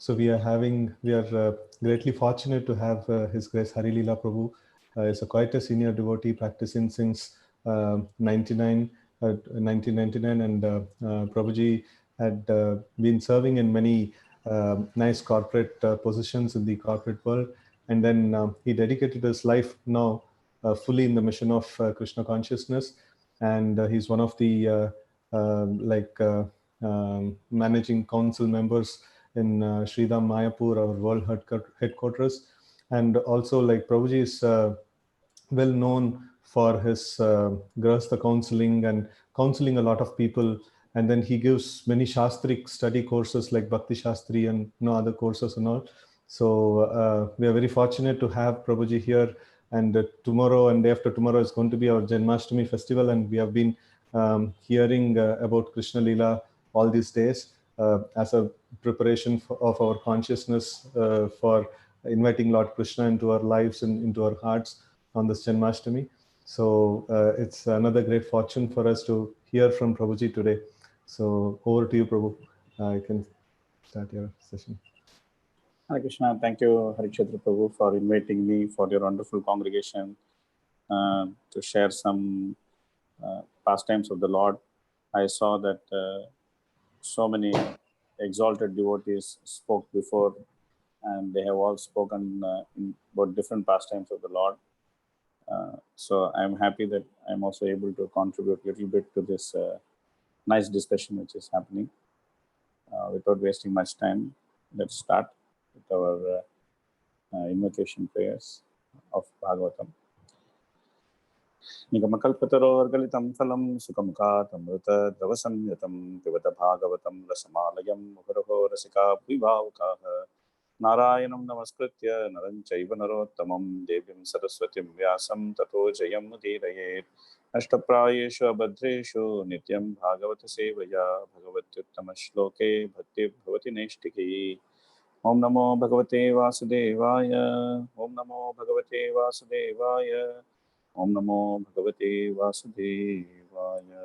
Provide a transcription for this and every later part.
So we are greatly fortunate to have His Grace Hari Lila Prabhu. Is quite a senior devotee practicing since 1999, and Prabhuji had been serving in many nice corporate positions in the corporate world, and then he dedicated his life now fully in the mission of Krishna consciousness, and he's one of the managing council members in Sridham Mayapur, our world headquarters. And also, like, Prabhuji is well known for his Grahastha counseling and counseling a lot of people. And then he gives many Shastric study courses like Bhakti Shastri and other courses and all. So we are very fortunate to have Prabhuji here. And tomorrow and day after tomorrow is going to be our Janmashtami festival. And we have been hearing about Krishna Lila all these days as a preparation of our consciousness for inviting Lord Krishna into our lives and into our hearts on this Janmashtami. So it's another great fortune for us to hear from Prabhuji today. So over to you, Prabhu. You can start your session. Hare Krishna. Thank you, Harichandra Prabhu, for inviting me for your wonderful congregation to share some pastimes of the Lord. I saw that so many exalted devotees spoke before, and they have all spoken about different pastimes of the Lord. So I'm happy that I'm also able to contribute a little bit to this nice discussion which is happening. Without wasting much time, let's start with our invocation prayers of Bhagavatam. Nigamakalpatarovargalitam phalam sukamkatamrita dravasanyam pivata bhagavatam rasamalayam mukaraho rasika bhivavakaha Narayanam namaskritya naranchaiva narottamam devyam saraswatim vyasam tato jayam mudirayet Ashtaprayeshu abhadreshu nityam bhagavata sevaya bhagavatyuttama shloke bhakti bhavati neshtiki Om Namo Bhagavate Vasudevaya Om Namo Bhagavate Vasudevaya Om Namo Bhagavate Vasudevaya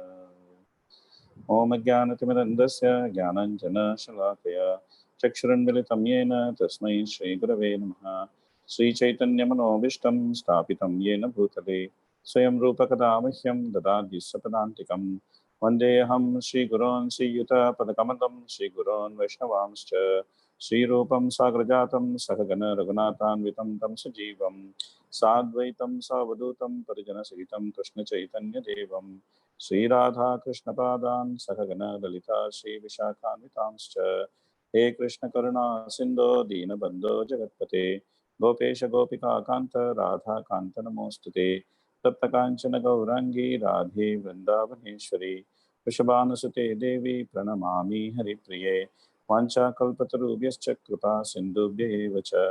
Om Jnanatimirandasya Jnananjana Shalakaya Chakshuranmilitam Yena Tasmai Shri Gurave Namaha Sri Chaitanya Manobishtam Stapitam Yena Bhutale Swayam Rupa Kadamahyam Dadadhi Sapadantikam Vandeham Shri Gurun Sri Yuta Padakamadam Shri Gurun Vaishnavamscha Shri Rupam Sagrajatam Sakagana Raghunathan Vitam Tam Sajivam Sadvaitam Savadutam Parijana Sahitam Krishna Chaitanya Devam Sri Radha Krishna Padan Sakagana Lalita Shri Vishakhan Vitamscha He Krishna Karuna Sindho Dina Bandho Jagatpate Gopesha Gopika Kanta Radha Kanta Namostute Tapta Kanchana Gaurangi Radhe Vrindavaneshwari Vrishabhanusute Devi Pranamami Hari Priye Vancha Kalpatarubhyascha Kripa Sindhubhya Evacha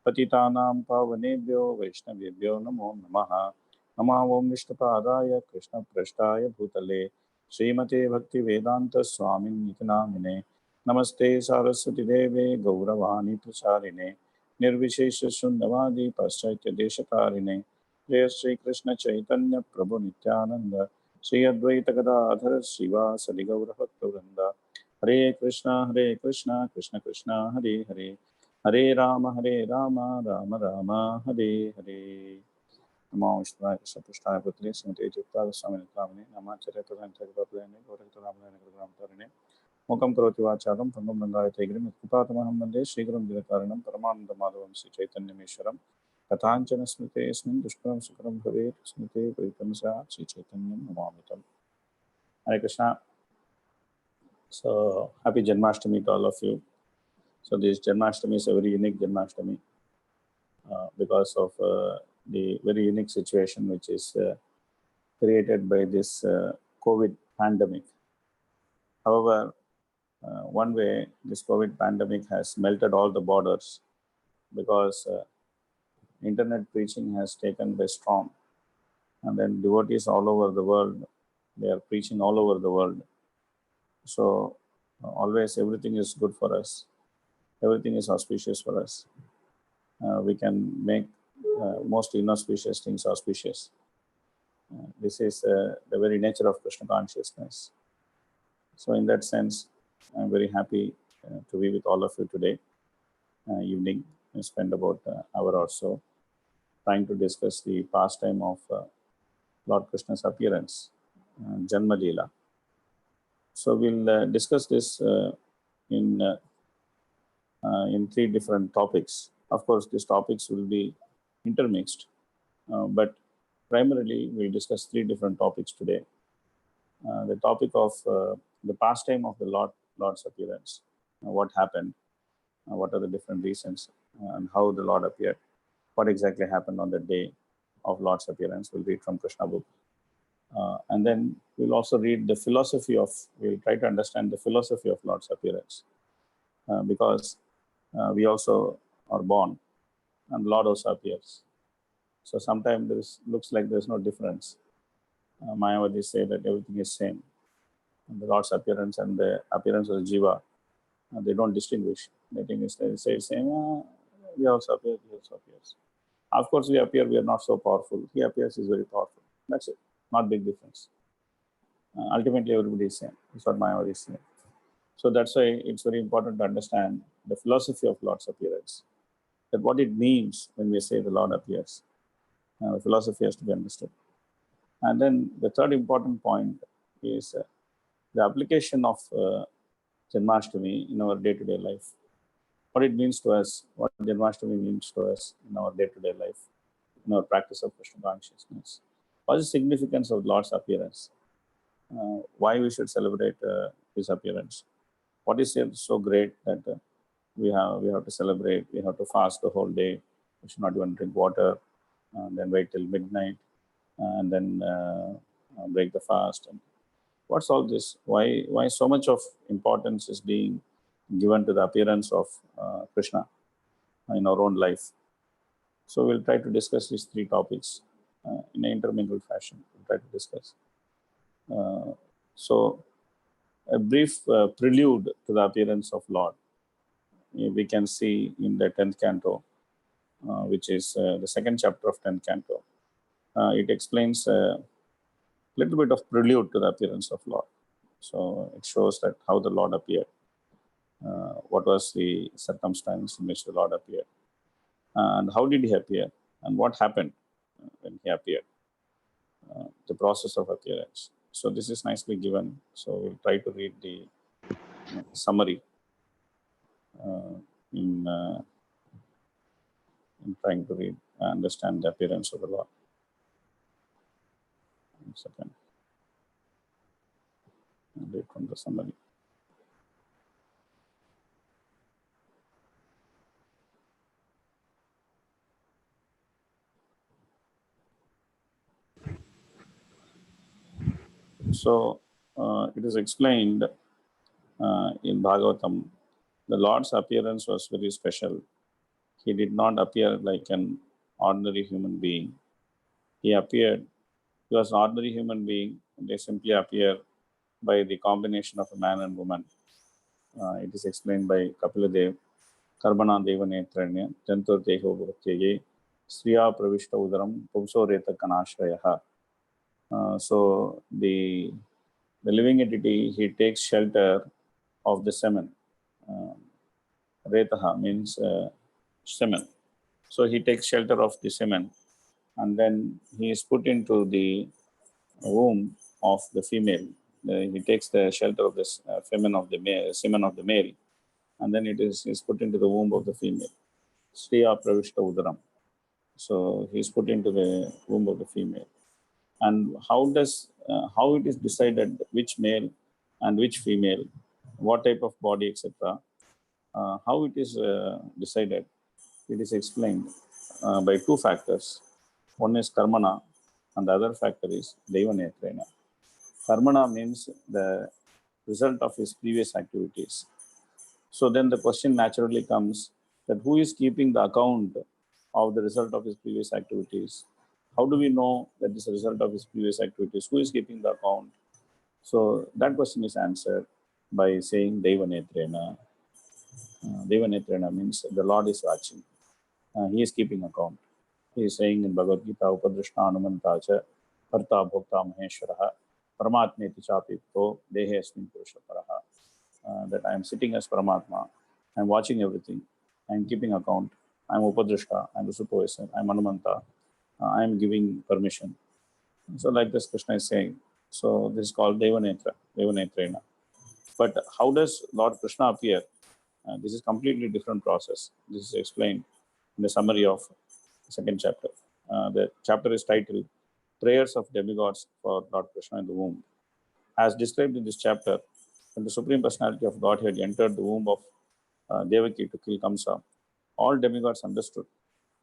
Patitanam Pavanebhyo Vaishnavebhyo Namo Namaha Nama Om Vishnupadaya Krishna Prashtaya Bhutale Srimate Bhakti Vedanta Swamin Nitinamine Namaste Saraswati Deve Gauravani Pracharine Nirvishesha Sundavadi Paschatya Deshakarine Jaya Sri Krishna Chaitanya Prabhu Nityananda Sri Advaita Gadadhara Shiva Sadi Gaura Bhakta Hare Krishna, Krishna Krishna, Hare Hare, Hare Rama, Rama Rama, Hare Hare. Namo Vishwaya Krishna Prasthaya Putri, Srimati Jukta Swami Nithamini, Namacharya Prasanta Gopalani, Gorakta Ramalani Gurugram Tarini, Mokam Karoti Vacharam, Pangam Nandaya Tegrim, Kupatamaham Mande, Shrigram Dilakaranam, Paramananda Madhavam, Sri Chaitanya Mishwaram, Kathanchana Smriti, Ismin, Dushkaram Sukaram Bhavet, Smriti, Paritamasa, Sri Chaitanya Namamitam. Hare Krishna. So, happy Janmashtami to all of you. So, this Janmashtami is a very unique Janmashtami because of the very unique situation which is created by this COVID pandemic. However, one way this COVID pandemic has melted all the borders because internet preaching has taken by storm, and then devotees all over the world, they are preaching all over the world. So always everything is good for us. Everything is auspicious for us. We can make most inauspicious things auspicious. This is the very nature of Krishna consciousness. So in that sense, I'm very happy to be with all of you today. evening. We spend about an hour or so trying to discuss the pastime of Lord Krishna's appearance, Janma Lila. So we'll discuss this in three different topics. Of course, these topics will be intermixed, but primarily we'll discuss three different topics today. The topic of the pastime of the Lord's appearance, what happened, what are the different reasons, and how the Lord appeared, what exactly happened on the day of Lord's appearance. We'll read from Krishna book. And then we'll also read the philosophy of, we'll try to understand the philosophy of Lord's appearance. Because we also are born and Lord also appears. So sometimes there looks like there's no difference. Mayavadis say that everything is same. And the Lord's appearance and the appearance of Jiva, they don't distinguish. They think they say same, we also appear, he also appears. Of course, we appear, we are not so powerful. He appears, is very powerful. That's it. Not big difference. Ultimately, everybody is same. That's what Mayavadis say. So that's why it's very important to understand the philosophy of Lord's appearance. That what it means when we say the Lord appears. The philosophy has to be understood. And then the third important point is the application of Janmashtami in our day-to-day life. What it means to us, what Janmashtami means to us in our day-to-day life, in our practice of Krishna consciousness. What is the significance of Lord's appearance? Why we should celebrate his appearance? What is so great that we have to celebrate, we have to fast the whole day, we should not even drink water, and then wait till midnight, and then break the fast. And what's all this? Why so much of importance is being given to the appearance of Krishna in our own life? So we'll try to discuss these three topics in an intermingled fashion. We'll try to discuss. So a brief prelude to the appearance of Lord we can see in the 10th canto, which is the second chapter of 10th canto. It explains a little bit of prelude to the appearance of Lord. So it shows that how the Lord appeared, what was the circumstance in which the Lord appeared, and how did he appear, and what happened when he appeared, the process of appearance. So this is nicely given. So we'll try to read the summary in trying to read and understand the appearance of the Lord. 1 second. I'll read from the summary. So it is explained in Bhagavatam, the Lord's appearance was very special. He did not appear like an ordinary human being. He appeared, he was an ordinary human being, and they simply appear by the combination of a man and woman. It is explained by Kapiladev, Karbana Deva Netranya, Jantur Teho Bhaktiye, Sriya Pravishta Udaram, Pumso Reta Kanashrayaha. So the living entity, he takes shelter of the semen. Retaha means semen. So he takes shelter of the semen, and then he is put into the womb of the female. He takes the shelter of the semen of the male, and then it is put into the womb of the female. Sriya Pravishta Udaram. So he is put into the womb of the female. And how it is decided which male and which female, what type of body, etc. How it is decided, it is explained by two factors. One is karmana, and the other factor is deva netrena. Karmana means the result of his previous activities. So then the question naturally comes that who is keeping the account of the result of his previous activities? How do we know that this is a result of his previous activities? Who is keeping the account? So that question is answered by saying Deva Netrena. Deva Netrena means the Lord is watching. He is keeping account. He is saying in Bhagavad Gita, Upadrishta Anumantacha, Karta Bhokta Maheshwaraha, Paramatmeti Chapipto, Dehe Asmin Purusha Paraha. That I am sitting as Paramatma. I am watching everything. I'm keeping account, I'm Upadrishta, I'm the supervisor, I'm Anumanta, I'm giving permission. So like this Krishna is saying. So this is called Devanetra, Devanetrena. But how does Lord Krishna appear? This is completely different process. This is explained in the summary of the second chapter. The chapter is titled Prayers of Demigods for Lord Krishna in the Womb. As described in this chapter, when the Supreme Personality of Godhead entered the womb of Devaki to kill Kamsa, all demigods understood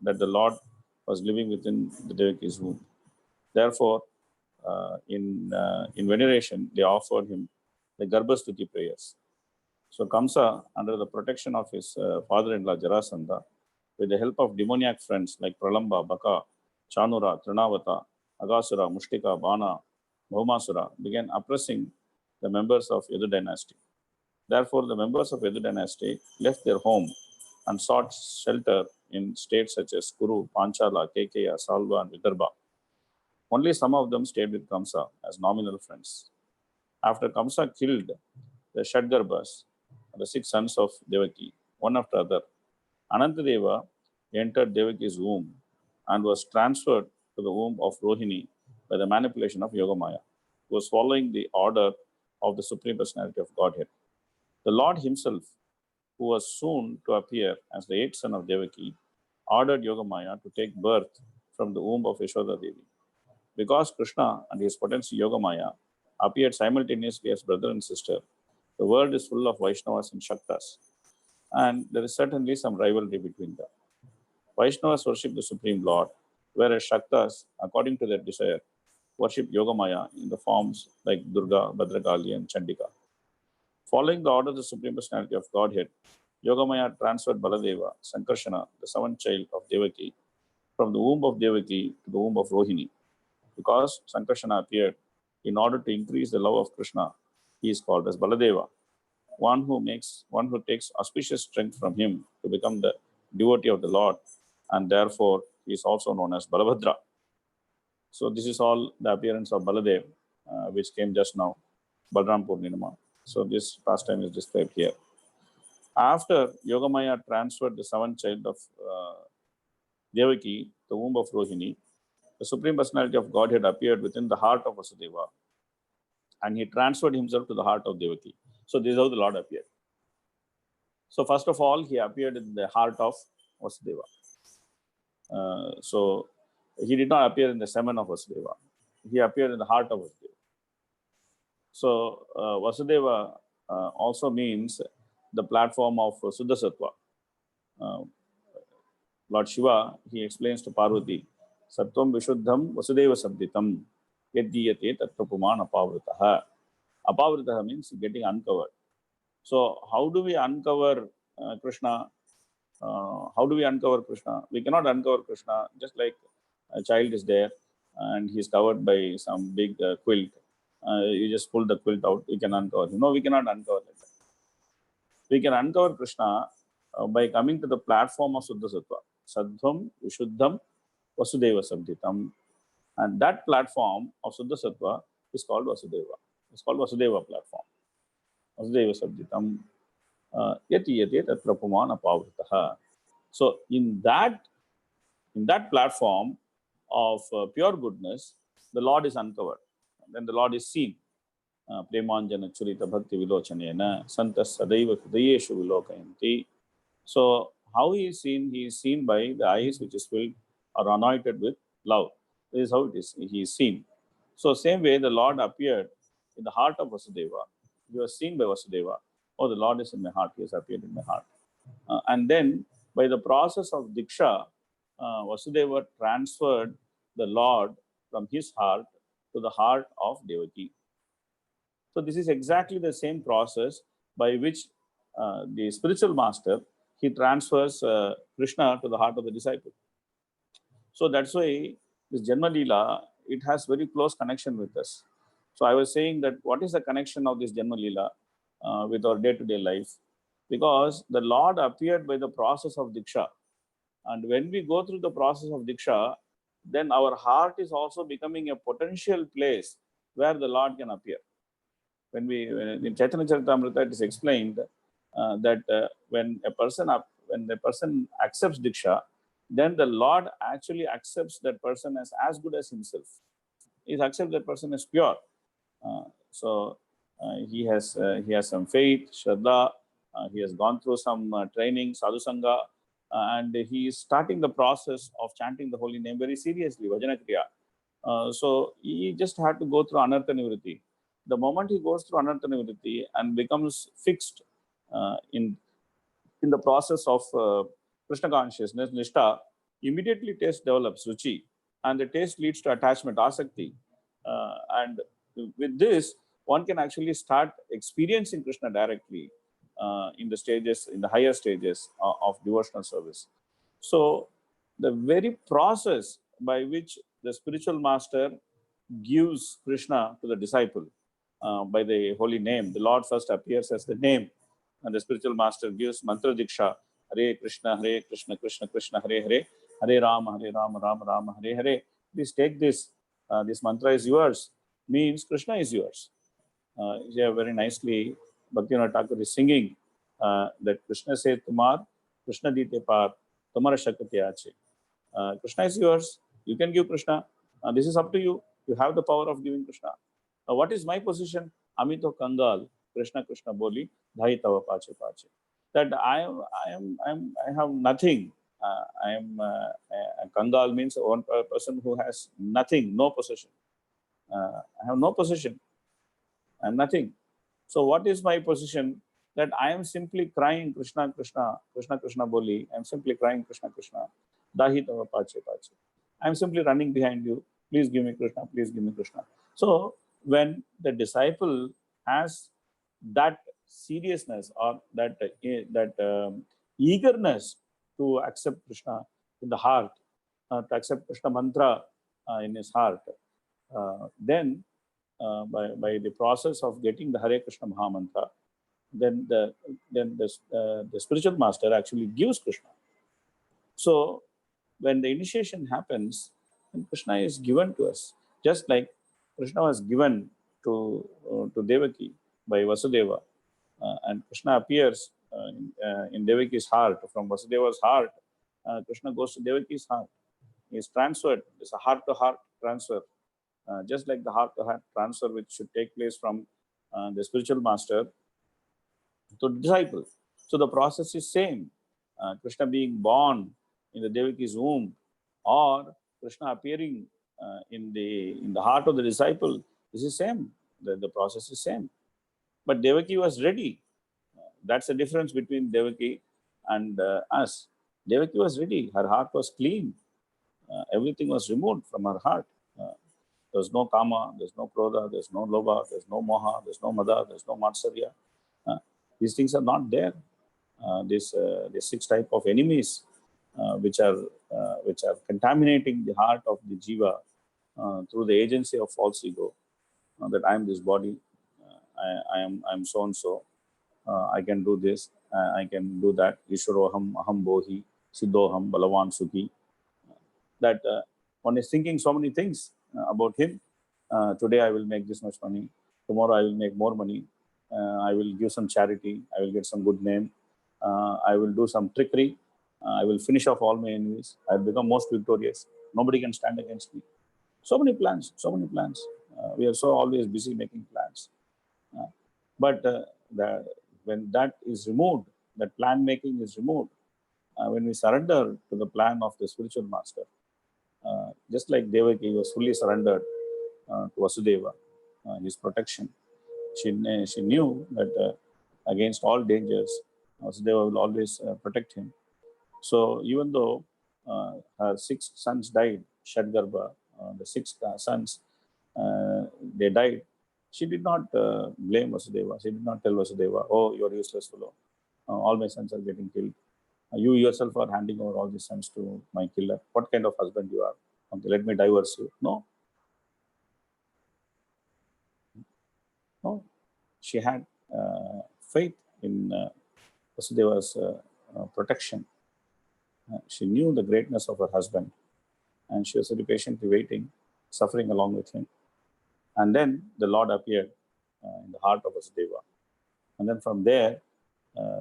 that the Lord was living within the Devaki's womb. Therefore, in veneration, they offered him the Garbhastuti prayers. So Kamsa, under the protection of his father-in-law Jarasandha, with the help of demoniac friends like Pralamba, Baka, Chanura, Trinavata, Agasura, Mushtika, Bana, Bhaumasura, began oppressing the members of Yadu dynasty. Therefore, the members of Yadu dynasty left their home and sought shelter in states such as Kuru, Panchala, Kekeya, Salva, and Vidarbha. Only some of them stayed with Kamsa as nominal friends. After Kamsa killed the Shadgarbhas, the 6 sons of Devaki, one after other, Anantadeva entered Devaki's womb and was transferred to the womb of Rohini by the manipulation of Yogamaya, who was following the order of the Supreme Personality of Godhead. The Lord himself, who was soon to appear as the 8th son of Devaki, ordered Yogamaya to take birth from the womb of Yashoda Devi. Because Krishna and his potency Yogamaya appeared simultaneously as brother and sister, the world is full of Vaishnavas and Shaktas, and there is certainly some rivalry between them. Vaishnavas worship the Supreme Lord, whereas Shaktas, according to their desire, worship Yogamaya in the forms like Durga, Bhadrakali, and Chandika. Following the order of the Supreme Personality of Godhead, Yogamaya transferred Baladeva, Sankarshana, the 7th child of Devaki, from the womb of Devaki to the womb of Rohini. Because Sankarshana appeared in order to increase the love of Krishna, he is called as Baladeva, one who takes auspicious strength from him to become the devotee of the Lord, and therefore he is also known as Balabhadra. So this is all the appearance of Baladev, which came just now, Balram Purnima. So this pastime is described here. After Yogamaya transferred the 7th child of Devaki, the womb of Rohini, the Supreme Personality of Godhead appeared within the heart of Vasudeva, and he transferred himself to the heart of Devaki. So this is how the Lord appeared. So first of all, he appeared in the heart of Vasudeva. So he did not appear in the semen of Vasudeva. He appeared in the heart of Vasudeva. So Vasudeva also means the platform of Suddhasattva. Lord Shiva, he explains to Parvati, Sattvam Vishuddham Vasudeva Sabditam Yaddiyate Tattapuman Apavritaha. Apavritaha means getting uncovered. So how do we uncover Krishna? How do we uncover Krishna? We cannot uncover Krishna just like a child is there and he's covered by some big quilt. You just pull the quilt out, you can uncover him. No, we cannot uncover like that. We can uncover Krishna by coming to the platform of Suddhasattva. Saddham, Vishuddham, Vasudeva Sabditam. And that platform of Suddhasattva is called Vasudeva. It's called Vasudeva platform. Vasudeva Sabditam. Yati yati tatra pumana pavritaha. So in that platform of pure goodness, the Lord is uncovered. Then the Lord is seen. Premanjana churita bhakti vilochanena santas sadaiva hridayeshu vilokayanti. So how he is seen? He is seen by the eyes which is filled or anointed with love. This is how it is. He is seen. So same way the Lord appeared in the heart of Vasudeva. He was seen by Vasudeva. Oh, the Lord is in my heart. He has appeared in my heart. And then by the process of Diksha, Vasudeva transferred the Lord from his heart to the heart of Devaki. So this is exactly the same process by which the spiritual master, he transfers Krishna to the heart of the disciple. So that's why this Janma Lila, it has very close connection with us. So I was saying that what is the connection of this Janma Lila with our day-to-day life? Because the Lord appeared by the process of Diksha. And when we go through the process of Diksha, then our heart is also becoming a potential place where the Lord can appear. When in Chaitanya Charitamrita, it is explained that when a person when the person accepts Diksha, then the Lord actually accepts that person as good as himself. He accepts that person as pure. He has some faith, Shraddha. He has gone through some training, sadhu sangha, and he is starting the process of chanting the holy name very seriously, Vajana Kriya. So he just had to go through Anartha Nivritti. The moment he goes through Anartha Nivritti and becomes fixed in the process of Krishna consciousness, Nishta, immediately taste develops, Ruchi, and the taste leads to attachment, Asakti. And with this, one can actually start experiencing Krishna directly in the higher stages of devotional service. So the very process by which the spiritual master gives Krishna to the disciple by the holy name, the Lord first appears as the name, and the spiritual master gives mantra diksha, Hare Krishna, Krishna Krishna, Hare Hare, Hare Rama, Rama Rama, Hare Hare. Please take this. This mantra is yours. Means Krishna is yours. Here very nicely, Bhaktivinoda Thakur is singing that Krishna said, Tumar, Krishna dite par, Tumara Shakti ache. Krishna is yours. You can give Krishna. This is up to you. You have the power of giving Krishna. What is my position? Amito Kangal, Krishna Krishna Boli, Dhai Tava Pache Pache. That I have nothing. I am a Kangal means one person who has nothing, no possession. I have no possession. I am nothing. So what is my position? That I am simply crying Krishna Krishna, Krishna Krishna Boli. I am simply crying Krishna Krishna, Dahi Tava Pache Pache. I am simply running behind you. Please give me Krishna. Please give me Krishna. So when the disciple has that seriousness or that eagerness to accept Krishna in the heart, to accept Krishna mantra in his heart, then by the process of getting the Hare Krishna Mahamantra, then the spiritual master actually gives Krishna. So when the initiation happens, then Krishna is given to us, just like Krishna was given to Devaki by Vasudeva, and Krishna appears in Devaki's heart. From Vasudeva's heart, Krishna goes to Devaki's heart. He is transferred. It's a heart-to-heart transfer, just like the heart-to-heart transfer which should take place from the spiritual master to the disciple. So the process is same. Krishna being born in the Devaki's womb, or Krishna appearing in the heart of the disciple, this is same. The process is same. But Devaki was ready. That's the difference between Devaki and us. Devaki was ready. Her heart was clean. Everything was removed from her heart. There's no kama, there's no krodha, there's no lobha, there's no moha, there's no mada, there's no matsarya. These things are not there. These 6 type of enemies which are contaminating the heart of the jiva through the agency of false ego, that I am this body, I am so and so, I can do this, I can do that. Ishwaroham, aham bohi, siddhoham, balavan sukhi. That one is thinking so many things about him. Today I will make this much money. Tomorrow I will make more money. I will give some charity. I will get some good name. I will do some trickery. I will finish off all my enemies. I will become most victorious. Nobody can stand against me. So many plans, so many plans. We are so always busy making plans. But when that is removed, that plan making is removed, when we surrender to the plan of the spiritual master, just like Devaki was fully surrendered to Vasudeva, his protection. She knew that against all dangers, Vasudeva will always protect him. So even though her 6 sons died, Shadgarbha, the 6 sons, they died, she did not blame Vasudeva. She did not tell Vasudeva, oh, you're useless fellow. All my sons are getting killed. You yourself are handing over all these sons to my killer. What kind of husband you are? Okay, let me divorce you. No. No. She had faith in Vasudeva's protection. She knew the greatness of her husband, and she was patiently waiting, suffering along with him. And then the Lord appeared in the heart of Vasudeva. And then from there,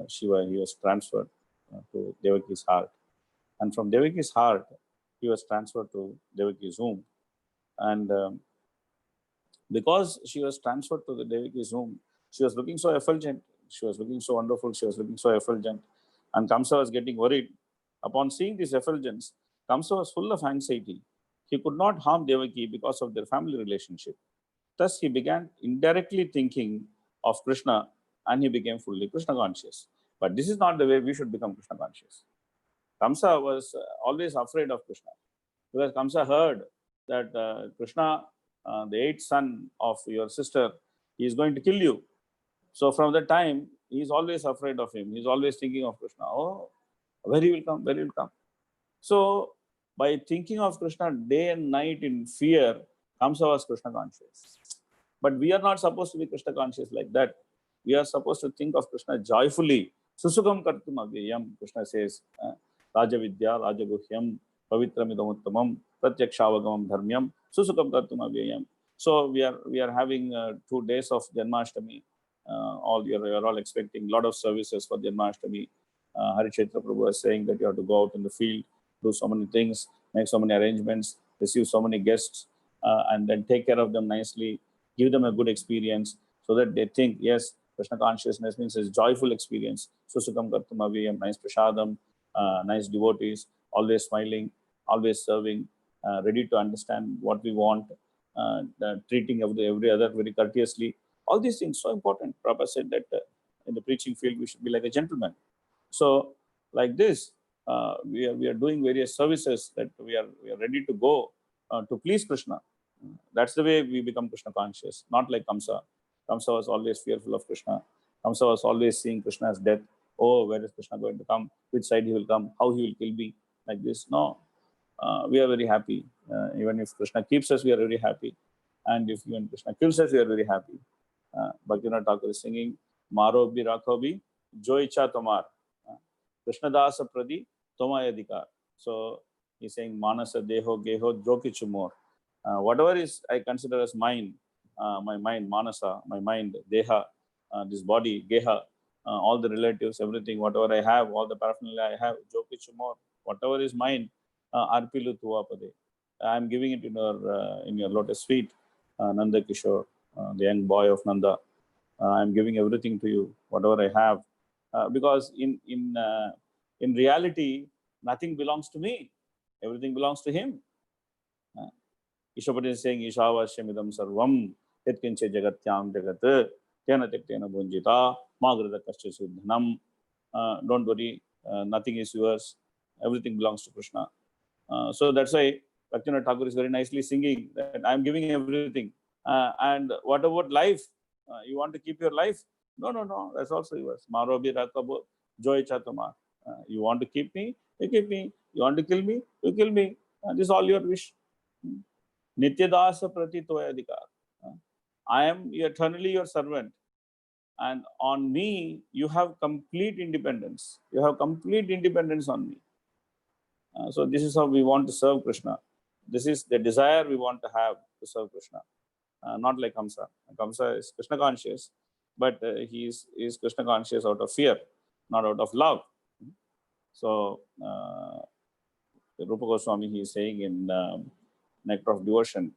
he was transferred to Devaki's heart. And from Devaki's heart, he was transferred to Devaki's womb. And because she was transferred to the Devaki's womb, she was looking so effulgent. She was looking so wonderful. She was looking so effulgent. And Kamsa was getting worried. Upon seeing this effulgence, Kamsa was full of anxiety. He could not harm Devaki because of their family relationship. Thus, he began indirectly thinking of Krishna, and he became fully Krishna conscious. But this is not the way we should become Krishna conscious. Kamsa was always afraid of Krishna, because Kamsa heard that Krishna, the eighth son of your sister, he is going to kill you. So from that time, he is always afraid of him. He is always thinking of Krishna. Oh, where he will come, where he will come. So by thinking of Krishna day and night in fear, Kamsa was Krishna conscious. But we are not supposed to be Krishna conscious like that. We are supposed to think of Krishna joyfully. Susukam kartum avyayam, Krishna says, Raja Vidya, Raja Guhyam, Pavitramidamuttamam, Pratyakshavagamam Dharmyam, Susukam kartum avyayam. So we are having 2 days of Janmashtami. You're all expecting a lot of services for Janmashtami. Harichetra Prabhu was saying that you have to go out in the field, do so many things, make so many arrangements, receive so many guests, and then take care of them nicely, give them a good experience, so that they think, yes, Krishna consciousness means a joyful experience. Susukam kartum avyayam, nice prasadam, nice devotees, always smiling, always serving, ready to understand what we want, treating every other very courteously. All these things so important. Prabhupada said that in the preaching field we should be like a gentleman. So like this, we are doing various services that we are ready to go to please Krishna. That's the way we become Krishna conscious, not like Kamsa. Kamsa was always fearful of Krishna. Kamsa was always seeing Krishna as death. Oh, where is Krishna going to come? Which side he will come? How he will kill me? Like this. No, we are very happy. Even if Krishna keeps us, we are very happy. And if even Krishna kills us, we are very happy. Bhaktivinoda Thakur is singing, Maro bhi rakho bhi, jo icha tomar. Krishna dasa pradi, tomaya adhikar. So he's saying, Manasa deho geho jo kichu more. Whatever is I consider as mine, my mind, Manasa, my mind, Deha, this body, Geha, all the relatives, everything, whatever I have, all the paraphernalia I have, jo kichu more. Whatever is mine, Arpilu Tuapade. I am giving it in your lotus feet, Nanda Kishore, the young boy of Nanda. I am giving everything to you, whatever I have, because in reality, nothing belongs to me. Everything belongs to him. Ishwapati is saying, Ishavashyamidam sarvam, yatkinche jagatyam jagat, tena tektena bunjita, magrada kascha suddhanam. Don't worry, nothing is yours. Everything belongs to Krishna. So that's why Bhaktivinoda Thakur is very nicely singing that I am giving everything. And what about life? You want to keep your life? No, that's also yours. Marobi rakabo joy chatama. You want to keep me? You keep me. You want to kill me? You kill me. This is all your wish. Nityadasa prati toyadikar. I am eternally your servant. And on me, you have complete independence. You have complete independence on me. So this is how we want to serve Krishna. This is the desire we want to have to serve Krishna. Not like Kamsa. Kamsa is Krishna conscious, but he is Krishna conscious out of fear, not out of love. So Rupa Goswami, he is saying in Nectar of Devotion,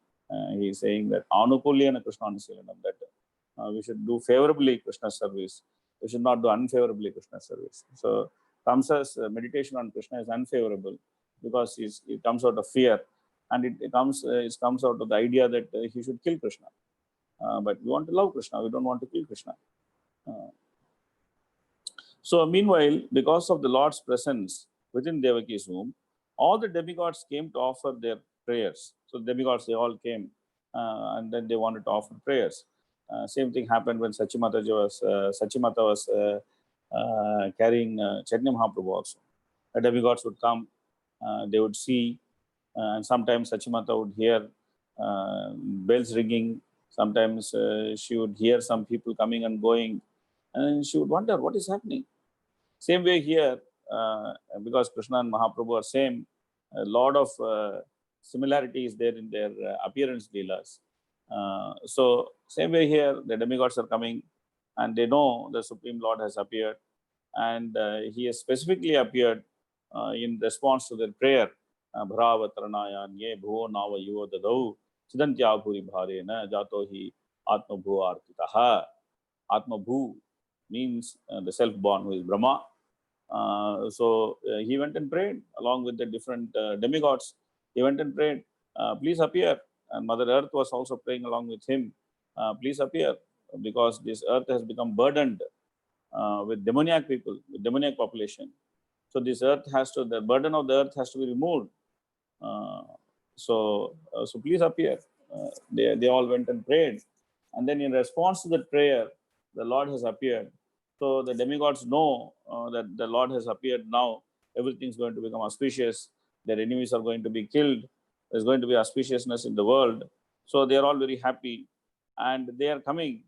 he is saying that Anukulyana Krishna Anusilanam, that we should do favorably Krishna service. We should not do unfavorably Krishna service. So Kamsa's meditation on Krishna is unfavorable because it comes out of fear, and it comes out of the idea that he should kill Krishna. But we want to love Krishna. We don't want to kill Krishna. So meanwhile, because of the Lord's presence within Devaki's womb, all the demigods came to offer their prayers. So the demigods, they all came, and then they wanted to offer prayers. Same thing happened when Sachimata was carrying Chaitanya Mahaprabhu also. The demigods would come, they would see, and sometimes Sachimata would hear bells ringing. Sometimes she would hear some people coming and going, and she would wonder what is happening. Same way here, because Krishna and Mahaprabhu are same, a lot of similarity is there in their appearance leelas. So same way here, the demigods are coming, and they know the Supreme Lord has appeared, And he has specifically appeared in response to their prayer. Bharavatarnaya nye bhuvo nava yuvo dadau sidantya bhuri bharena jato hi atmabhu artitaha. Atmabhu means the self-born, who is Brahma. So he went and prayed along with the different demigods. He went and prayed, please appear. And Mother Earth was also praying along with him, please appear, because this earth has become burdened with demoniac people, with demoniac population. So this earth has to, the burden of the earth has to be removed. So please appear. They all went and prayed. And then in response to that prayer, the Lord has appeared. So the demigods know that the Lord has appeared now. Everything's going to become auspicious. Their enemies are going to be killed. There's going to be auspiciousness in the world. So they are all very happy. And they are coming.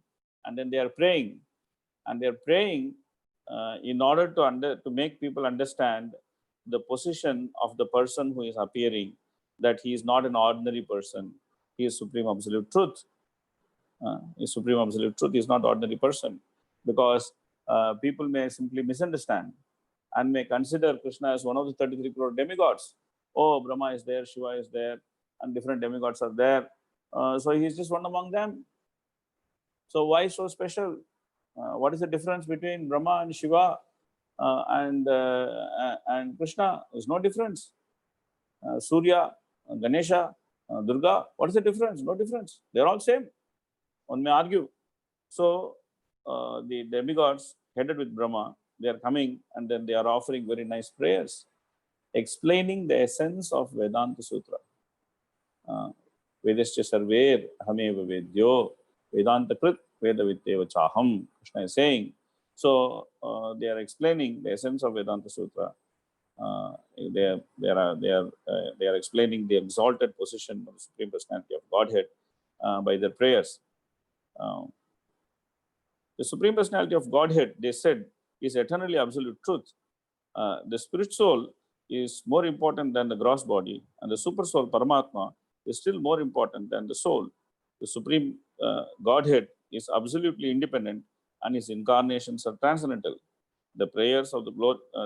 And then they are praying. And they are praying in order to make people understand the position of the person who is appearing, that he is not an ordinary person. He is Supreme Absolute Truth. Is Supreme Absolute Truth. He is not ordinary person. Because people may simply misunderstand and may consider Krishna as one of the 33 crore demigods. Oh, Brahma is there, Shiva is there, and different demigods are there. So he is just one among them. So why so special? What is the difference between Brahma and Shiva and Krishna? There's no difference. Surya, Ganesha, Durga, what is the difference? No difference. They're all same. One may argue. So the demigods headed with Brahma, they are coming and then they are offering very nice prayers, explaining the essence of Vedanta Sutra. Vedascha sarver hameva vedyo Vedanta krit vedavitteva chaham. Krishna is saying. So they are explaining the essence of Vedanta Sutra. They are explaining the exalted position of the Supreme Personality of Godhead by their prayers. The Supreme Personality of Godhead, they said, is eternally absolute truth. The spirit soul is more important than the gross body, and the super soul, Paramatma, is still more important than the soul. The Supreme Godhead is absolutely independent, and his incarnations are transcendental. The prayers of the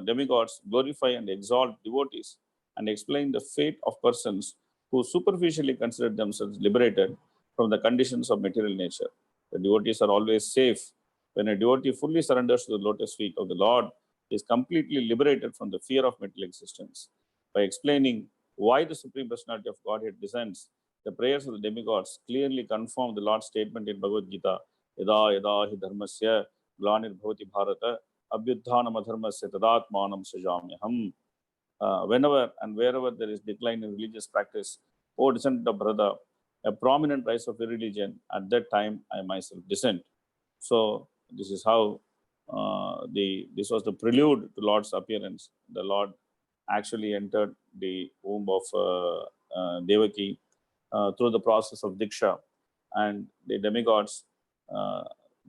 demigods glorify and exalt devotees and explain the fate of persons who superficially consider themselves liberated from the conditions of material nature. The devotees are always safe. When a devotee fully surrenders to the lotus feet of the Lord, he is completely liberated from the fear of material existence. By explaining why the Supreme Personality of Godhead descends, the prayers of the demigods clearly confirm the Lord's statement in Bhagavad Gita, Yada yada hi dharmasya glanir bhavati bharata abhyudhanam adharmasya tadatmanam sajamyaham. Whenever and wherever there is decline in religious practice, O descendant of Bharata, a prominent rise of irreligion, at that time I myself dissent. So this is how this was the prelude to Lord's appearance. The Lord actually entered the womb of Devaki through the process of Diksha, and the demigods,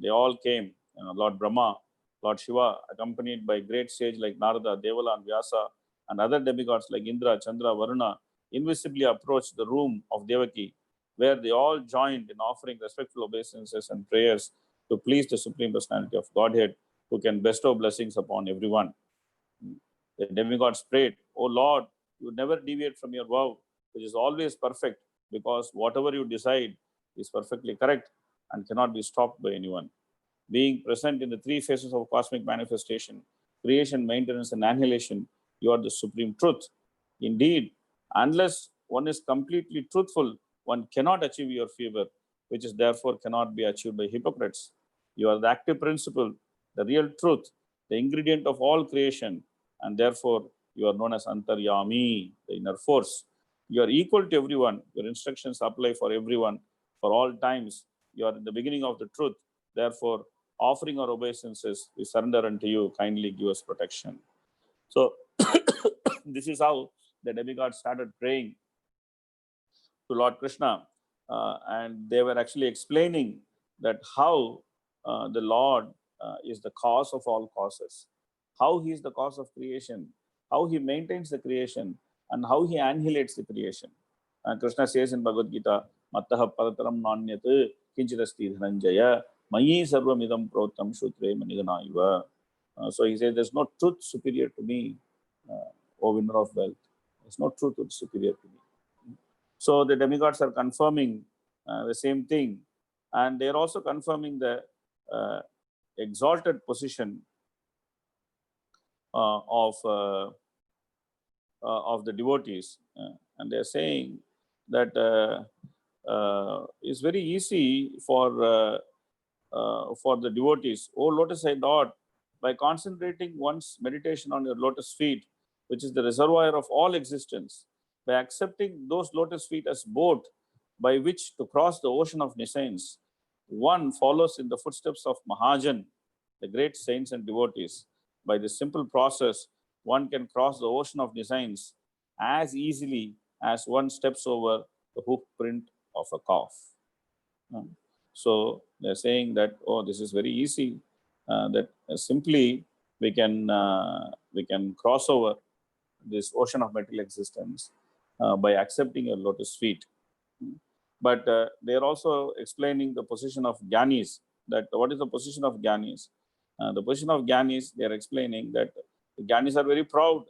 they all came. Lord Brahma, Lord Shiva, accompanied by great sage like Narada, Devala, and Vyasa, and other demigods like Indra, Chandra, Varuna, invisibly approached the room of Devaki, where they all joined in offering respectful obeisances and prayers to please the Supreme Personality of Godhead, who can bestow blessings upon everyone. The demigods prayed, O Lord, you never deviate from your vow, which is always perfect, because whatever you decide is perfectly correct and cannot be stopped by anyone. Being present in the three phases of cosmic manifestation, creation, maintenance, and annihilation, you are the supreme truth. Indeed, unless one is completely truthful, one cannot achieve your favor, which is therefore cannot be achieved by hypocrites. You are the active principle, the real truth, the ingredient of all creation, and therefore you are known as Antaryami, the inner force. You are equal to everyone. Your instructions apply for everyone, for all times. You are in the beginning of the truth. Therefore, offering our obeisances, we surrender unto you. Kindly give us protection. So, this is how the demigods started praying to Lord Krishna. And they were actually explaining that how the Lord is the cause of all causes, how he is the cause of creation, how he maintains the creation, and how he annihilates the creation. Krishna says in Bhagavad Gita, Mattaha parataram nanyat kinchidasti dhananjaya mayi sarvam idam protam shutre maniganaiva. So he says, there's no truth superior to me, O winner of wealth. There's no truth superior to me. So the demigods are confirming the same thing, and they're also confirming the exalted position of the devotees, and they're saying that it's very easy for the devotees. Oh lotus-eyed Lord, by concentrating one's meditation on your lotus feet, which is the reservoir of all existence, by accepting those lotus feet as boat by which to cross the ocean of nescience, one follows in the footsteps of Mahajan, the great saints and devotees. By this simple process, one can cross the ocean of nescience as easily as one steps over the hoof print of a calf. So they're saying that, oh, this is very easy, that simply we can cross over this ocean of material existence by accepting your lotus feet. But they are also explaining the position of Gyanis, that what is the position of Gyanis? The position of Gyanis, they are explaining that the Gyanis are very proud.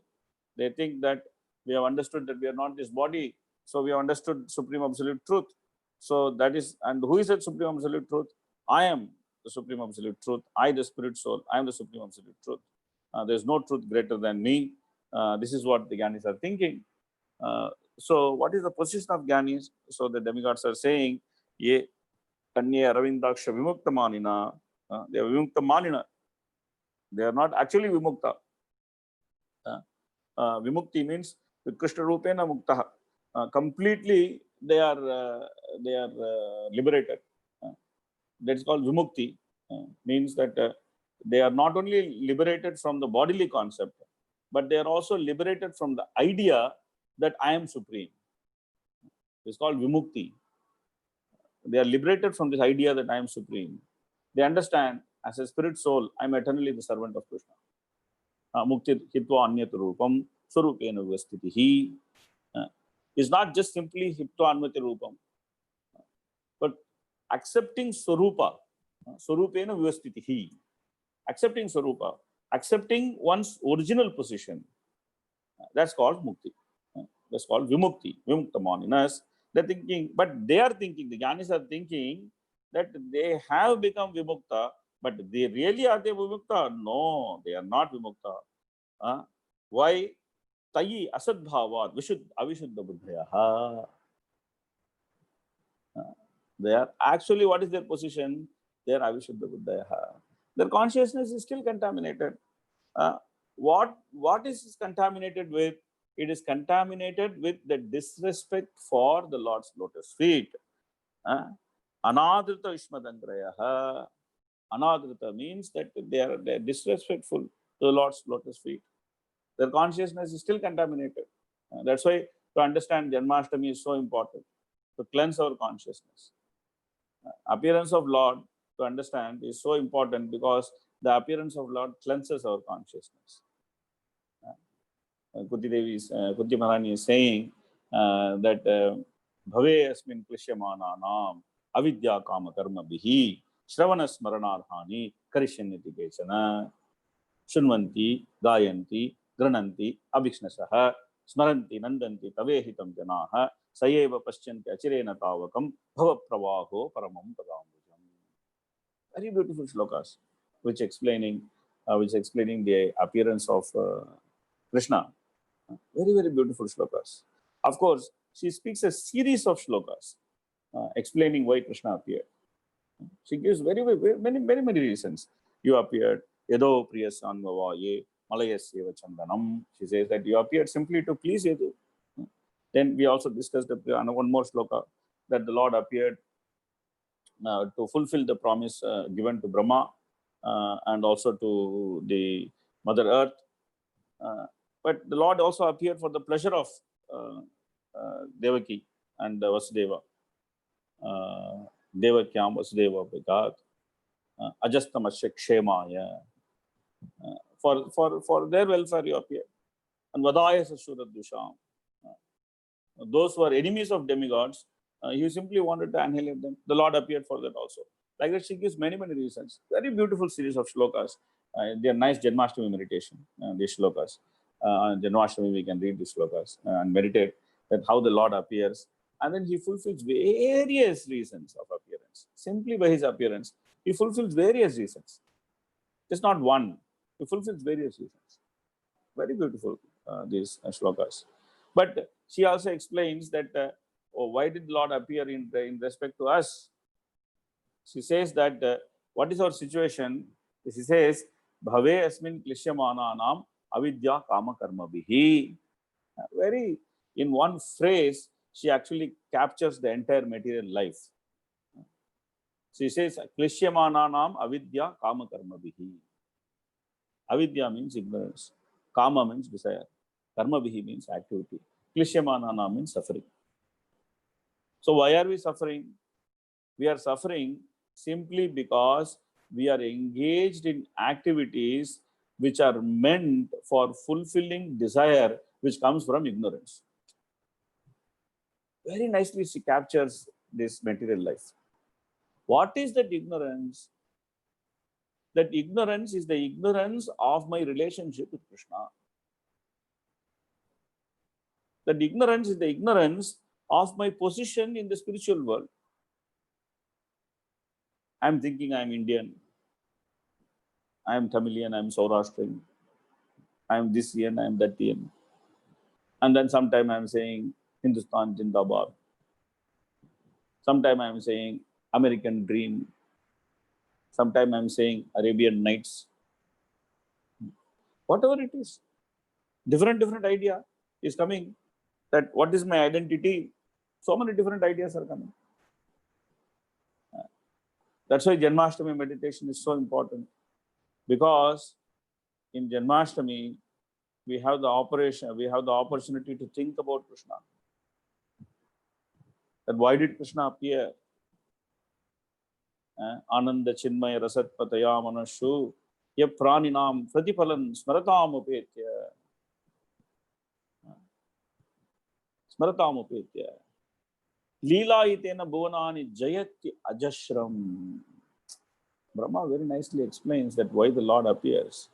They think that we have understood that we are not this body, so we have understood Supreme Absolute Truth. So that is, and who is that Supreme Absolute Truth? I am the Supreme Absolute Truth. I, the Spirit Soul, I am the Supreme Absolute Truth. There is no truth greater than me. This is what the Gyanis are thinking. So what is the position of Gyanis? So the demigods are saying, Ye Kanye Aravindaksha Vimukta Manina. They are Vimukta Manina. They are not actually Vimukta. Vimukti means Krishna Rupena Muktaha. Completely they are liberated. That's called Vimukti. Means that they are not only liberated from the bodily concept, but they are also liberated from the idea that I am supreme. It's called Vimukti. They are liberated from this idea that I am supreme. They understand, as a spirit soul, I am eternally the servant of Krishna. Mukti hitva anyat rupam surupena vivastitihi. Is not just simply hitva anyat rupam, but accepting swarupa, swarupena vivastitihi. Accepting swarupa, accepting one's original position. That's called mukti. That's called vimukti, vimukta maninas. They're thinking, but they are thinking, the Gyanis are thinking that they have become vimukta, but they really are they vimukta? No, they are not vimukta. Why? Tayi asadbhavad avishuddha buddhayaha. They are actually, what is their position? They are avishuddha buddhayaha. Their consciousness is still contaminated. What is contaminated with? It is contaminated with the disrespect for the Lord's lotus feet. Anadrita Ishmadangrayaha. Anadrita means that they are disrespectful to the Lord's lotus feet. Their consciousness is still contaminated. That's why to understand Janmashtami is so important, to cleanse our consciousness. Appearance of Lord, to understand, is so important because the appearance of Lord cleanses our consciousness. Kuti Maharani is saying that Bhave asmin klishyamananam avidya kama karma bihi shravana smaranarhani karishyaniti kechana shunvanti gayanti grananti abhikshnasaha smaranti nandanti tavehitam janaha sayeva paschyanti achirena tavakam bhava pravaho paramam padambujam. Very beautiful shlokas which explaining the appearance of Krishna. Very, very beautiful shlokas. Of course, she speaks a series of shlokas explaining why Krishna appeared. She gives very many reasons. You appeared, Yado Priyasanvavaye, Malayasyeva Chandanam. She says that you appeared simply to please Yadu. Then we also discussed one more shloka, that the Lord appeared to fulfill the promise given to Brahma and also to the Mother Earth. But the Lord also appeared for the pleasure of Devaki and Vasudeva. Devakyam Vasudeva Vigat Ajastamasya Kshemaya. For their welfare you appeared. And Vadaya Sasura Dusham. Those who are enemies of demigods, you simply wanted to annihilate them. The Lord appeared for that also. Like that, she gives many reasons. Very beautiful series of shlokas. They are nice Janmashtami meditation, these shlokas. On Janmashtami, we can read these shlokas and meditate that how the Lord appears. And then he fulfills various reasons of appearance. Simply by his appearance, he fulfills various reasons. Just not one. He fulfills various reasons. Very beautiful, these shlokas. But she also explains that why did the Lord appear in respect to us? She says that what is our situation? She says, Bhave asmin klishyamananam avidya kama karma bihi. Very, in one phrase, she actually captures the entire material life. She says, klishyamananam avidya kama karma bihi. Avidya means ignorance. Kama means desire. Karma bihi means activity. Klishyamananam means suffering. So why are we suffering? We are suffering simply because we are engaged in activities which are meant for fulfilling desire which comes from ignorance. Very nicely she captures this material life. What is that ignorance? That ignorance is the ignorance of my relationship with Krishna. That ignorance is the ignorance of my position in the spiritual world. I'm thinking I'm Indian, I'm Tamilian, I'm Saurashtrian, I'm this Ian, I'm that Ian. And then sometime I'm saying Hindustan Jindabad. Sometime I'm saying American Dream. Sometime I'm saying Arabian Nights. Whatever it is, different idea is coming. That what is my identity? So many different ideas are coming. That's why Janmashtami meditation is so important. Because in Janmashtami, we have the opportunity to think about Krishna. That why did Krishna appear? Ananda Chinmaya Rasat Pataya Manashu Ye Praninam Pratipalan Smaratam Upetya. Smaratam Upetya. Lila itena bhuvanani jayati ajashram. Brahma very nicely explains that why the Lord appears.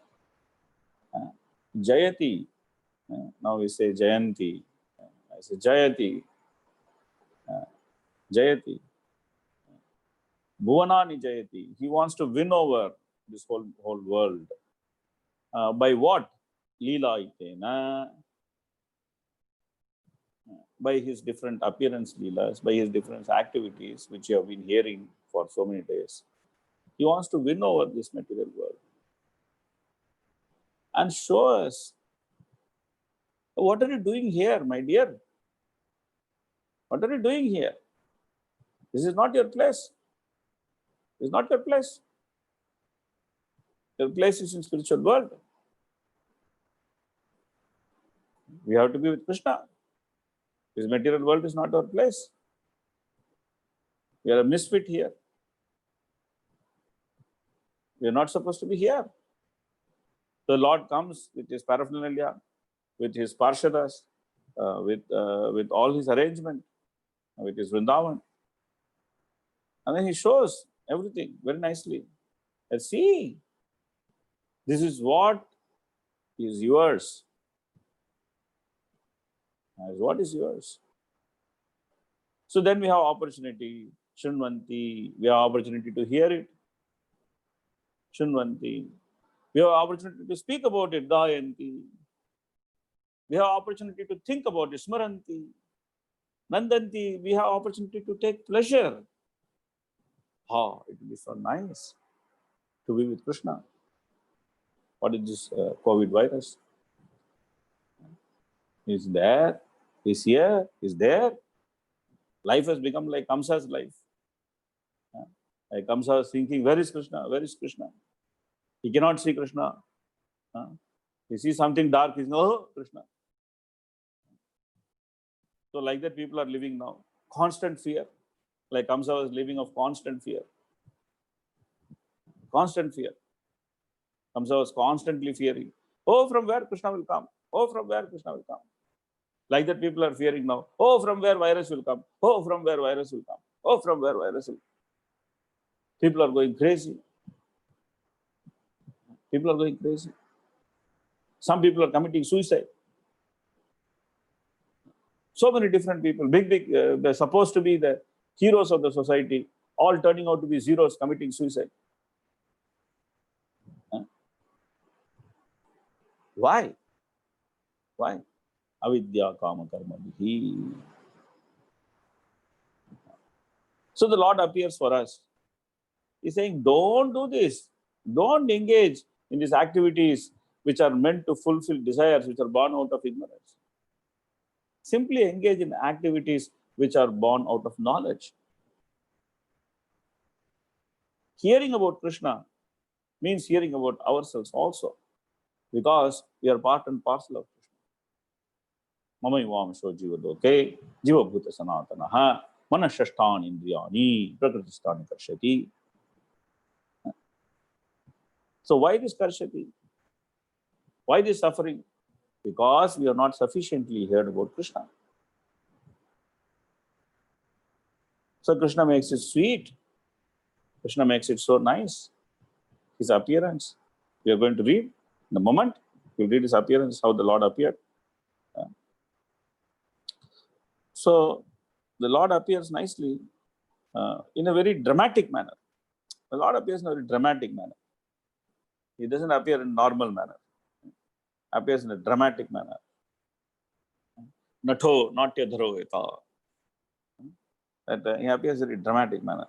Jayati. Now we say Jayanti. I say Jayati. Jayati. Bhuvanani Jayati. He wants to win over this whole world. By what? Lila itena. By his different appearance Leelas, by his different activities, which you have been hearing for so many days. He wants to win over this material world. And show us, what are you doing here, my dear? What are you doing here? This is not your place. This is not your place. Your place is in spiritual world. We have to be with Krishna. This material world is not our place. We are a misfit here. We are not supposed to be here. The Lord comes with his paraphernalia, with his parshadas, with all his arrangement, with his Vrindavan. And then he shows everything very nicely. And see, this is what is yours. What is yours? So then we have opportunity, Shunvanti, we have opportunity to hear it. Shunvanti. We have opportunity to speak about it, Gayanti. We have opportunity to think about it, Smaranti. Nandanti, we have opportunity to take pleasure. Oh, it will be so nice to be with Krishna. What is this COVID virus? He's there, he's here, he's there. Life has become like Kamsa's life. Like Kamsa was thinking, where is Krishna? Where is Krishna? He cannot see Krishna. He sees something dark, he's oh, Krishna. So like that people are living now. Constant fear. Like Kamsa was living of constant fear. Constant fear. Kamsa was constantly fearing. Oh, from where Krishna will come? Oh, from where Krishna will come? Like that people are fearing now. Oh, from where virus will come? Oh, from where virus will come? Oh, from where virus will come? People are going crazy. People are going crazy. Some people are committing suicide. So many different people, they're supposed to be the heroes of the society, all turning out to be zeros committing suicide. Why? Why? Avidya kama karma vihi. So the Lord appears for us. He's saying, don't do this. Don't engage in these activities which are meant to fulfill desires which are born out of ignorance. Simply engage in activities which are born out of knowledge. Hearing about Krishna means hearing about ourselves also, because we are part and parcel of Krishna. Mamayvamsho jivaloke jivabhuta sanatanaha manashashtani indriyani prakritistani karshati. So why this karshati? Why this suffering? Because we are not sufficiently heard about Krishna. So Krishna makes it sweet. Krishna makes it so nice. His appearance. We are going to read in a moment. We'll read his appearance, how the Lord appeared. So the Lord appears nicely in a very dramatic manner. The Lord appears in a very dramatic manner. He doesn't appear in normal manner. Appears in a dramatic manner. Nato natya dharo eta. That he appears in a dramatic manner.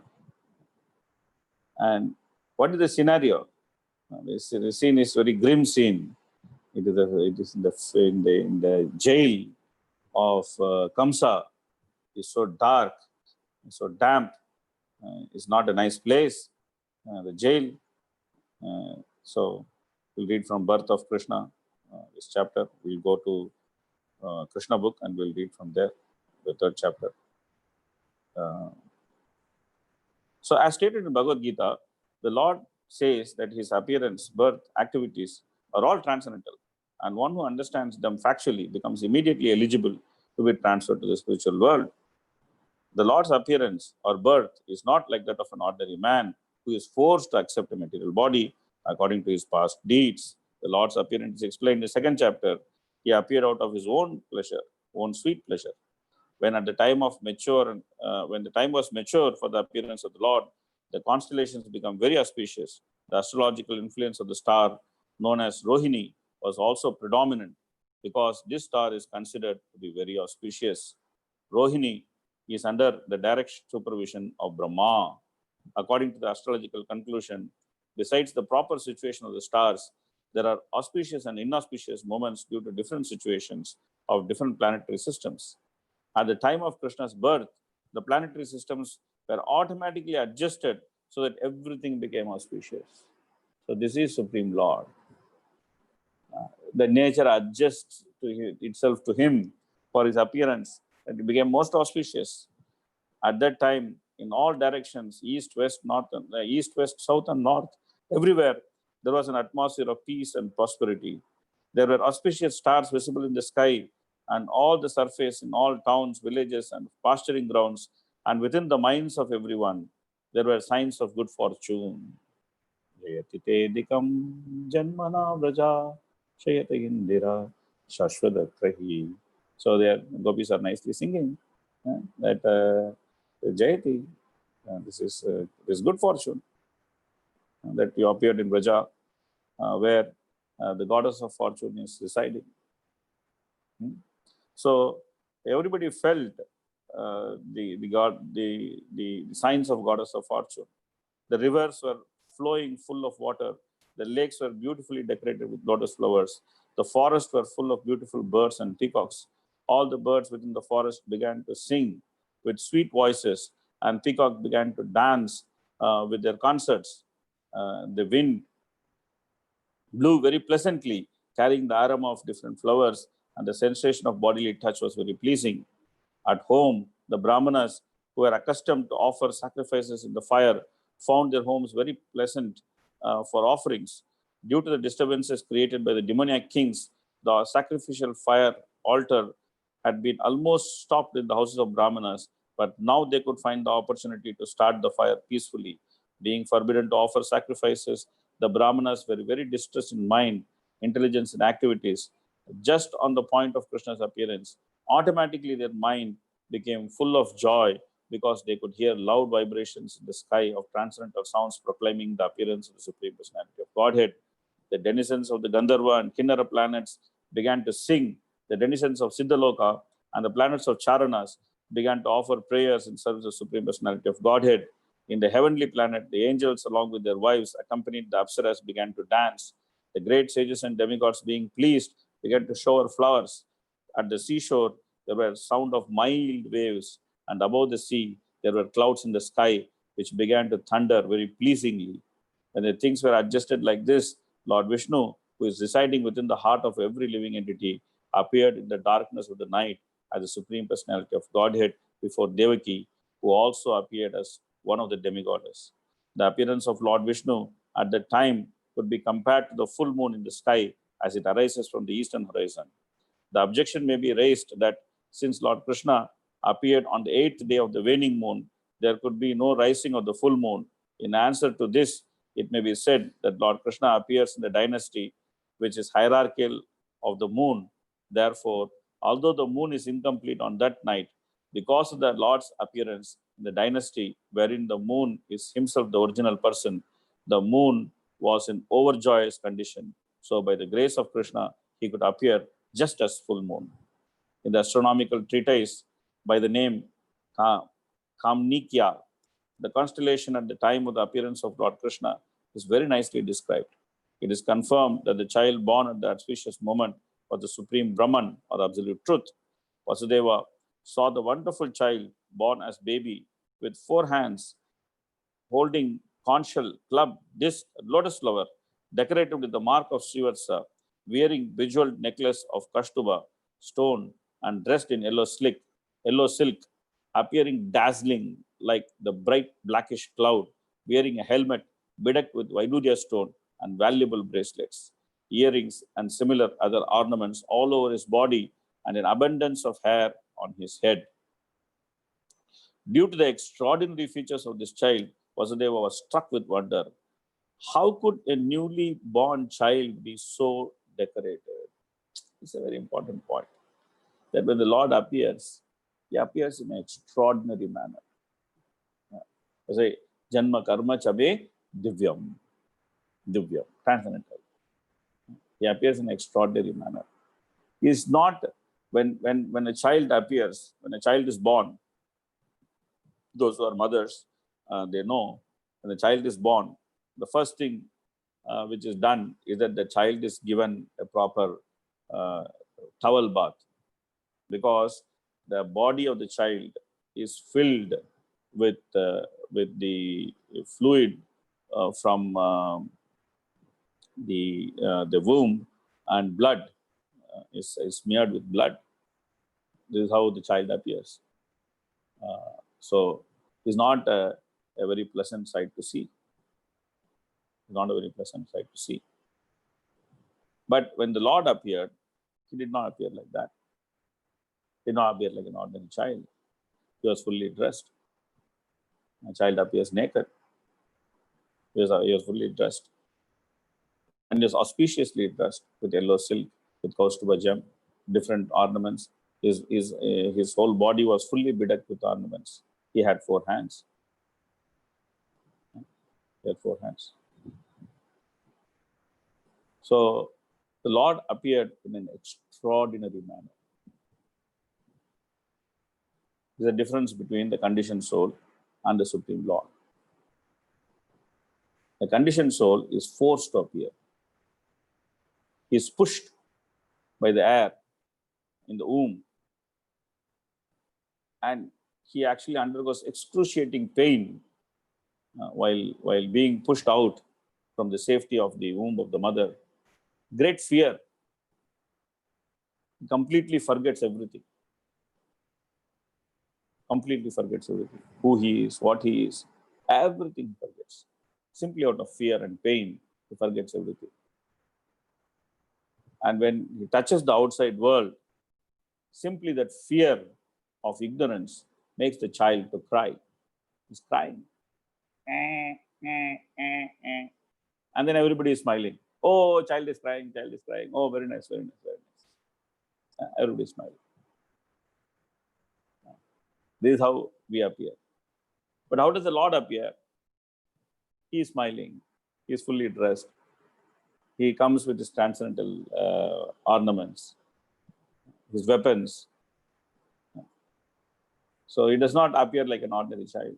And what is the scenario? The scene is very grim scene. It is in the jail of Kamsa. It's so dark, it's so damp. It's not a nice place. The jail. So we'll read from Birth of Krishna, this chapter. We'll go to Krishna book and we'll read from there, the third chapter. So as stated in Bhagavad Gita, the Lord says that his appearance, birth, activities are all transcendental, and one who understands them factually becomes immediately eligible to be transferred to the spiritual world. The Lord's appearance or birth is not like that of an ordinary man who is forced to accept a material body according to his past deeds. The Lord's appearance is explained in the second chapter. He appeared out of his own pleasure, own sweet pleasure. When at the time of when the time was mature for the appearance of the Lord, the constellations become very auspicious. The astrological influence of the star known as Rohini was also predominant because this star is considered to be very auspicious. Rohini is under the direct supervision of Brahma. According to the astrological conclusion, besides the proper situation of the stars, there are auspicious and inauspicious moments due to different situations of different planetary systems. At the time of Krishna's birth, the planetary systems were automatically adjusted so that everything became auspicious. So this is Supreme Lord. The nature adjusts itself to him for his appearance, and it became most auspicious. At that time, in all directions, east, west, south, and north, everywhere, there was an atmosphere of peace and prosperity. There were auspicious stars visible in the sky, and all the surface in all towns, villages, and pasturing grounds, and within the minds of everyone, there were signs of good fortune. Janmana vraja shayata indira shashwadakrahi. So their gopis are nicely singing that Jayati, this is good fortune that you appeared in Vraja, where the goddess of fortune is residing. So everybody felt the signs of goddess of fortune. The rivers were flowing full of water. The lakes were beautifully decorated with lotus flowers. The forests were full of beautiful birds and peacocks. All the birds within the forest began to sing with sweet voices, and peacock began to dance with their concerts. The wind blew very pleasantly, carrying the aroma of different flowers, and the sensation of bodily touch was very pleasing. At home, the Brahmanas, who were accustomed to offer sacrifices in the fire, found their homes very pleasant for offerings. Due to the disturbances created by the demoniac kings, the sacrificial fire altar had been almost stopped in the houses of Brahmanas, but now they could find the opportunity to start the fire peacefully. Being forbidden to offer sacrifices, The Brahmanas were very distressed in mind, intelligence, and activities. Just on the point of Krishna's appearance, automatically their mind became full of joy because they could hear loud vibrations in the sky of transcendental sounds proclaiming the appearance of the Supreme Personality of Godhead. The denizens of the Gandharva and Kinnara planets began to sing. The denizens of Siddhaloka and the planets of Charanas began to offer prayers in service of the Supreme Personality of Godhead. In the heavenly planet, the angels, along with their wives, accompanied the Apsaras, began to dance. The great sages and demigods, being pleased, began to shower flowers. At the seashore, there were sound of mild waves, and above the sea, there were clouds in the sky, which began to thunder very pleasingly. When the things were adjusted like this, Lord Vishnu, who is residing within the heart of every living entity, appeared in the darkness of the night as the Supreme Personality of Godhead before Devaki, who also appeared as one of the demigoddess. The appearance of Lord Vishnu at that time could be compared to the full moon in the sky as it arises from the eastern horizon. The objection may be raised that since Lord Krishna appeared on the 8th day of the waning moon, there could be no rising of the full moon. In answer to this, it may be said that Lord Krishna appears in the dynasty which is hierarchical of the moon. Therefore, although the moon is incomplete on that night, because of the Lord's appearance in the dynasty wherein the moon is himself the original person, the moon was in overjoyous condition. So by the grace of Krishna, he could appear just as full moon. In the astronomical treatise by the name Kamnikya, the constellation at the time of the appearance of Lord Krishna is very nicely described. It is confirmed that the child born at the auspicious moment was the supreme Brahman or absolute truth. Vasudeva saw the wonderful child born as baby with 4 hands, holding conch shell, club, disc, lotus flower, decorated with the mark of Srivatsa, wearing bejeweled necklace of Kashtuba stone and dressed in yellow silk, appearing dazzling like the bright blackish cloud, wearing a helmet bedecked with Vaidurya stone and valuable bracelets, earrings, and similar other ornaments all over his body, and an abundance of hair on his head. Due to the extraordinary features of this child, Vasudeva was struck with wonder. How could a newly born child be so decorated? It's a very important point. That when the Lord appears, he appears in an extraordinary manner. I say, Janma karma chabe divyam. Divyam, transcendental. He appears in an extraordinary manner. He is not, when a child appears, when a child is born, those who are mothers, they know when the child is born, the first thing which is done is that the child is given a proper towel bath, because the body of the child is filled with the fluid from the womb, and blood is smeared with blood. This is how the child appears. So it's not a very pleasant sight to see. It's not a very pleasant sight to see. But when the Lord appeared, he did not appear like that. He did not appear like an ordinary child. He was fully dressed. A child appears naked. He was fully dressed. And he was auspiciously dressed with yellow silk, with Kaustuba gem, different ornaments. His whole body was fully bedecked with ornaments. He had 4 hands. He had 4 hands. So the Lord appeared in an extraordinary manner. There's a difference between the conditioned soul and the Supreme Lord. The conditioned soul is forced to appear. He is pushed by the air in the womb, and he actually undergoes excruciating pain while being pushed out from the safety of the womb of the mother. Great fear. He completely forgets everything. Completely forgets everything. Who he is, what he is, everything he forgets. Simply out of fear and pain, he forgets everything. And when he touches the outside world, simply that fear of ignorance makes the child to cry. He's crying. And then everybody is smiling. Oh, child is crying, child is crying. Oh, very nice, very nice, very nice. Everybody is smiling. This is how we appear. But how does the Lord appear? He is smiling. He is fully dressed. He comes with his transcendental ornaments, his weapons. So he does not appear like an ordinary child.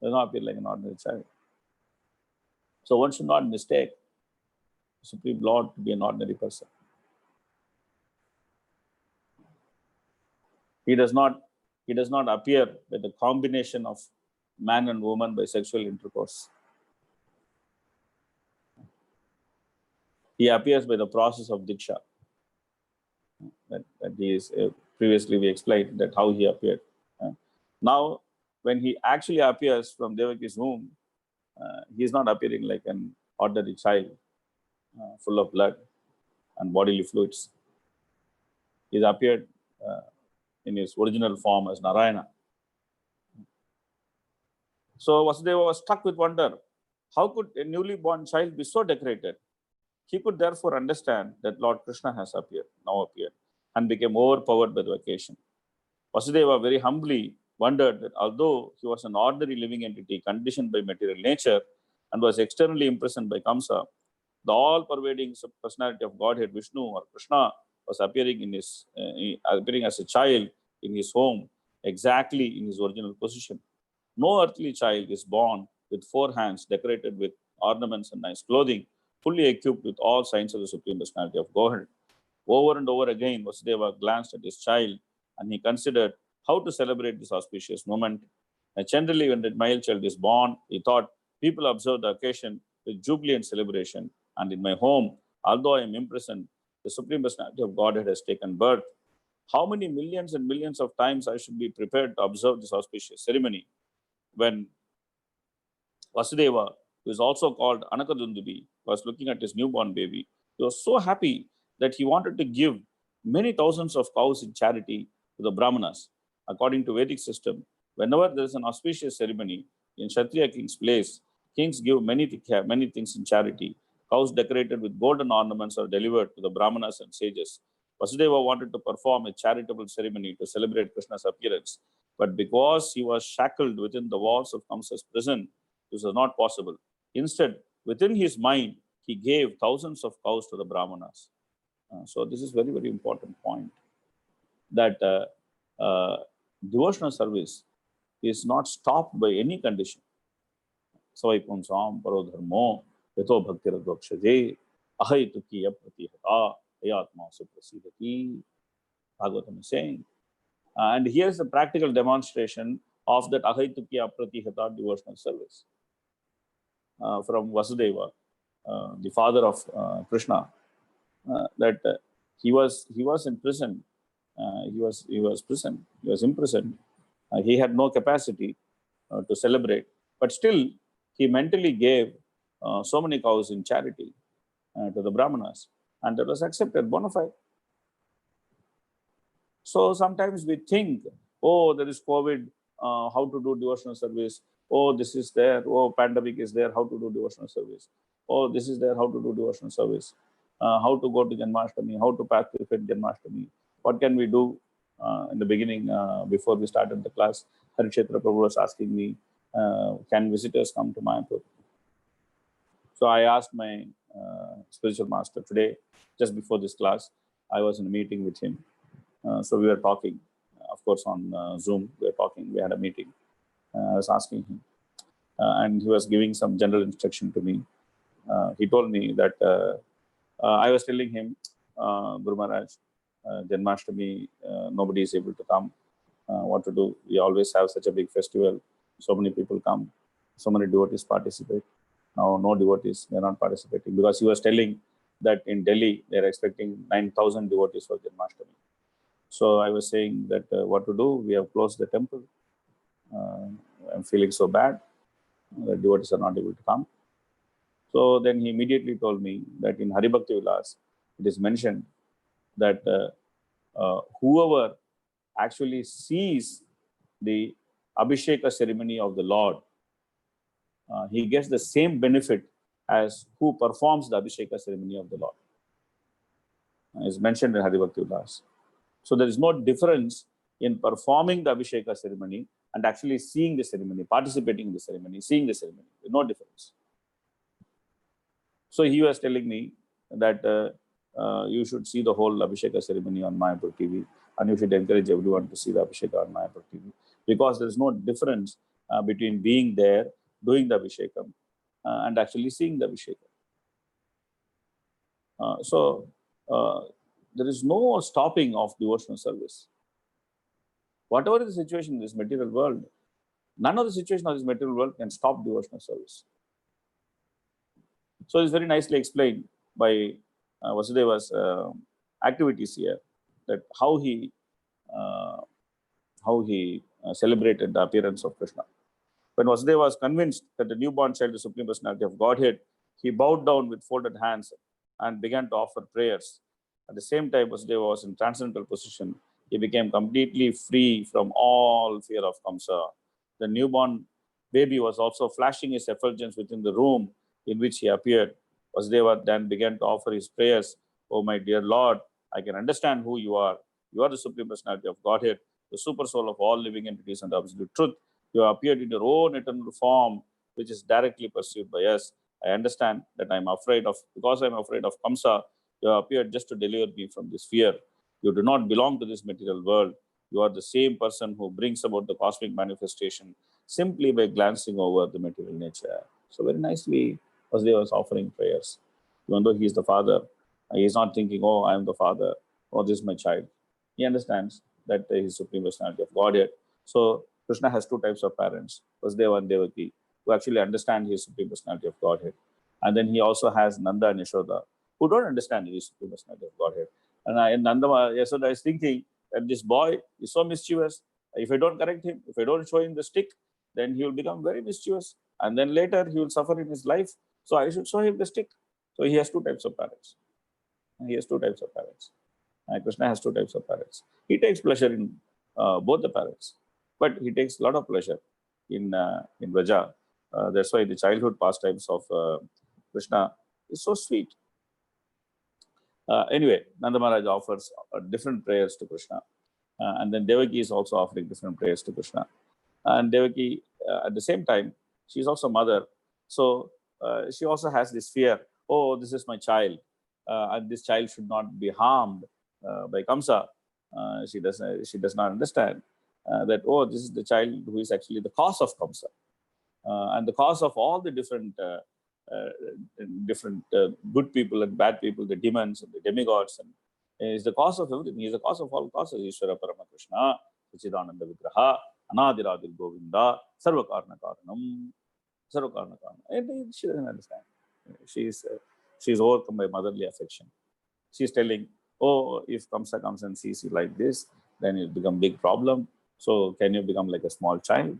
Does not appear like an ordinary child. So one should not mistake the Supreme Lord to be an ordinary person. He does not appear with the combination of man and woman by sexual intercourse. He appears by the process of Diksha. That he is, previously we explained that how he appeared. Now, when he actually appears from Devaki's womb, he is not appearing like an ordinary child full of blood and bodily fluids. He has appeared in his original form as Narayana. So Vasudeva was struck with wonder. How could a newly born child be so decorated? He could therefore understand that Lord Krishna has now appeared, and became overpowered by the occasion. Vasudeva very humbly wondered that although he was an ordinary living entity conditioned by material nature and was externally imprisoned by Kamsa, the all-pervading personality of Godhead, Vishnu or Krishna, was appearing appearing as a child in his home, exactly in his original position. No earthly child is born with 4 hands decorated with ornaments and nice clothing, fully equipped with all signs of the Supreme Personality of Godhead. Over and over again, Vasudeva glanced at his child and he considered how to celebrate this auspicious moment. And generally, when the male child is born, he thought, people observe the occasion with jubilant celebration. And in my home, although I am imprisoned, the Supreme Personality of Godhead has taken birth. How many millions and millions of times I should be prepared to observe this auspicious ceremony? When Vasudeva, who is also called Anakadundubi, was looking at his newborn baby, he was so happy that he wanted to give many thousands of cows in charity to the Brahmanas. According to Vedic system, whenever there is an auspicious ceremony in Kshatriya king's place, kings give many things in charity. Cows decorated with golden ornaments are delivered to the Brahmanas and sages. Vasudeva wanted to perform a charitable ceremony to celebrate Krishna's appearance, but because he was shackled within the walls of Kamsa's prison, this was not possible. Instead, within his mind, he gave thousands of cows to the Brahmanas. So this is very, very important point, that devotional service is not stopped by any condition. Savai punsam parodharmo yato bhakti radvakshaje ahaitukya pratihata ayatma suprasidati. Bhagavatam is saying. And here's a practical demonstration of that ahaitukya pratihata devotional service from Vasudeva, the father of Krishna. That he was in prison. He was imprisoned. He had no capacity to celebrate, but still he mentally gave so many cows in charity to the Brahmanas, and that was accepted bona fide. So sometimes we think, oh, there is COVID, how to do devotional service. Oh, this is there. Oh, pandemic is there. How to do devotional service. Oh, this is there. How to do devotional service. How to go to Janmashtami. How to participate in Janmashtami. What can we do? In the beginning, before we started the class, Harikshetra Prabhu was asking me, can visitors come to Mayapur? So I asked my spiritual master today, just before this class, I was in a meeting with him. So we were talking, of course, on Zoom. We were talking. We had a meeting. I was asking him, and he was giving some general instruction to me. He told me that I was telling him, Guru Maharaj, Janmashtami, nobody is able to come. What to do? We always have such a big festival. So many people come. So many devotees participate. Now, no devotees, they are not participating, because he was telling that in Delhi, they are expecting 9,000 devotees for Janmashtami. So I was saying that what to do? We have closed the temple. I'm feeling so bad. The devotees are not able to come. So then he immediately told me that in Haribhakti Vilas, it is mentioned that whoever actually sees the Abhisheka ceremony of the Lord he gets the same benefit as who performs the Abhisheka ceremony of the Lord. Is mentioned in Hari Bhakti Ulas. So there is no difference in performing the Abhisheka ceremony and actually seeing the ceremony, participating in the ceremony, seeing the ceremony. There's no difference. So he was telling me that you should see the whole Abhisheka ceremony on Mayapur TV, and you should encourage everyone to see the Abhisheka on Mayapur TV, because there is no difference between being there, doing the Abhishekam, and actually seeing the Abhisheka. So there is no stopping of devotional service. Whatever is the situation in this material world, none of the situation of this material world can stop devotional service. So it's very nicely explained by Vasudeva's activities here, that how he celebrated the appearance of Krishna. When Vasudeva was convinced that the newborn child is the Supreme Personality of Godhead, he bowed down with folded hands and began to offer prayers. At the same time, Vasudeva was in transcendental position. He became completely free from all fear of Kamsa. The newborn baby was also flashing his effulgence within the room in which he appeared. Vasudeva then began to offer his prayers. Oh, my dear Lord, I can understand who you are. You are the Supreme Personality of Godhead, the super soul of all living entities and the absolute truth. You have appeared in your own eternal form, which is directly perceived by us. I understand that because I am afraid of Kamsa, you have appeared just to deliver me from this fear. You do not belong to this material world. You are the same person who brings about the cosmic manifestation simply by glancing over the material nature. So very nicely, Vasudeva was offering prayers. Even though he is the father, he is not thinking, oh, I am the father, or this is my child. He understands that he is Supreme Personality of Godhead. So Krishna has two types of parents, Vasudeva and Devaki, who actually understand his Supreme Personality of Godhead. And then he also has Nanda and Yashoda, who don't understand his Supreme Personality of Godhead. And Nanda, Yashoda is thinking that this boy is so mischievous. If I don't correct him, if I don't show him the stick, then he will become very mischievous. And then later he will suffer in his life. So I should show him the stick. So he has two types of parents. Krishna has two types of parents. He takes pleasure in both the parents, but he takes a lot of pleasure in Vraja. That's why the childhood pastimes of Krishna is so sweet. Anyway, Nanda Maharaj offers different prayers to Krishna, and then Devaki is also offering different prayers to Krishna. And Devaki, at the same time, she is also mother, so she also has this fear. Oh, this is my child, and this child should not be harmed by Kamsa. She does not understand that, oh, this is the child who is actually the cause of Kamsa, and the cause of all the different good people and bad people, the demons and the demigods, and is the cause of everything. He is the cause of all causes. Ishvara Parama Krishna, Sachidananda Vigraha, Anadiradil Govinda, Sarva Karna Karanam, Sarva Karna Karana. And she doesn't understand. She is overcome by motherly affection. She is telling, oh, if Kamsa comes and sees you like this, then it will become a big problem. So can you become like a small child,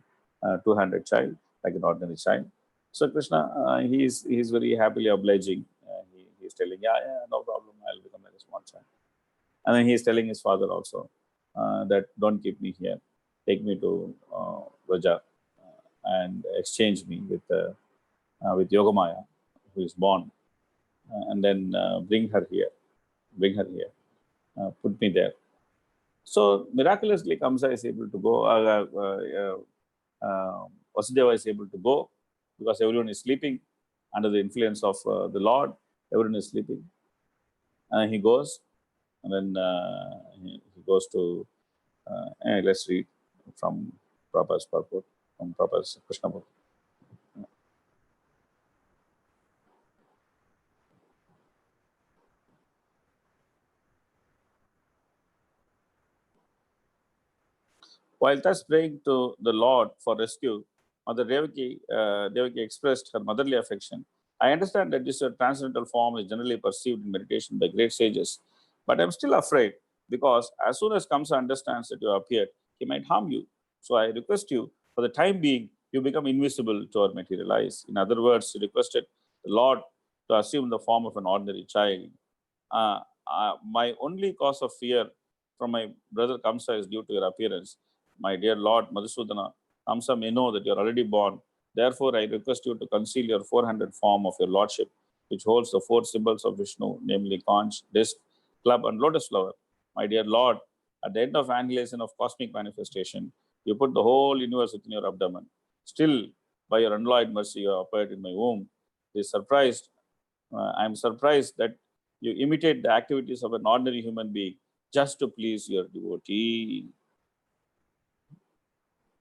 two-handed child, like an ordinary child? So Krishna, he is very happily obliging. He is telling, yeah, no problem, I'll become like a small child. And then he is telling his father also that don't keep me here, take me to Vraja and exchange me with Yogamaya, who is born, and then bring her here, put me there. So miraculously, Kamsa is able to go. Vasudeva is able to go because everyone is sleeping under the influence of the Lord. Everyone is sleeping, and he goes, and then he goes to. Let's read from Prabhu's purport, from Prabhu's Krishna book. While thus praying to the Lord for rescue, Mother Devaki expressed her motherly affection. I understand that this transcendental form is generally perceived in meditation by great sages, but I'm still afraid because as soon as Kamsa understands that you have appeared, he might harm you. So I request you, for the time being, you become invisible to our material eyes. In other words, he requested the Lord to assume the form of an ordinary child. My only cause of fear from my brother Kamsa is due to your appearance. My dear Lord Madhusudana, Kamsa may know that you are already born Therefore, I request you to conceal your 400 form of your lordship, which holds the 4 symbols of Vishnu, namely conch, disc, club, and lotus flower. My dear Lord, at the end of annihilation of cosmic manifestation, you put the whole universe within your abdomen. Still, by your unalloyed mercy, you have appeared in my womb. I am surprised that you imitate the activities of an ordinary human being just to please your devotee.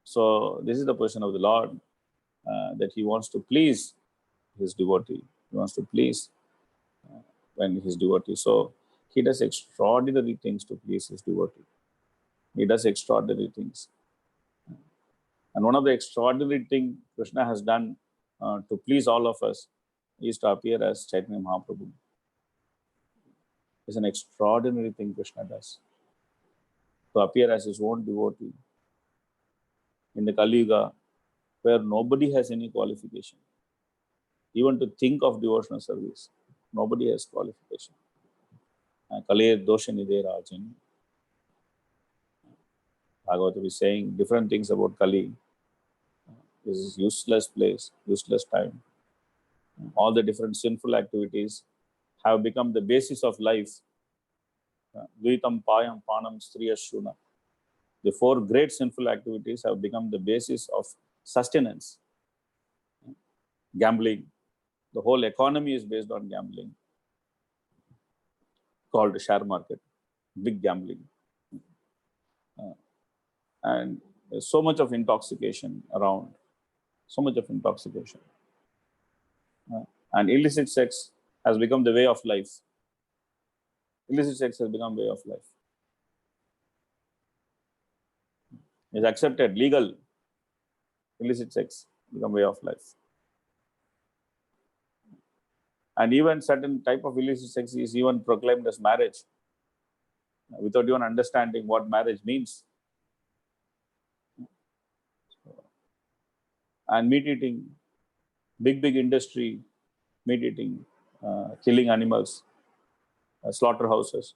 So this is the position of the Lord, that he wants to please his devotee. He wants to please when his devotee. So he does extraordinary things to please his devotee. He does extraordinary things. And one of the extraordinary things Krishna has done to please all of us is to appear as Chaitanya Mahaprabhu. It's an extraordinary thing Krishna does. To appear as his own devotee in the Kali Yuga, where nobody has any qualification. Even to think of devotional service, nobody has qualification. Kali Doshanide Rajan. Bhagavata is saying different things about Kali. This is useless place, useless time. All the different sinful activities have become the basis of life. Dvitam Payam Panam Striyashuna. The 4 great sinful activities have become the basis of sustenance. Gambling. The whole economy is based on gambling, called the share market. Big gambling. And there's so much of intoxication around. So much of intoxication. And illicit sex has become the way of life. Illicit sex has become way of life. It's accepted, legal. Illicit sex become way of life. And even certain type of illicit sex is even proclaimed as marriage, without even understanding what marriage means. And meat eating, big industry, meat eating, killing animals, slaughterhouses.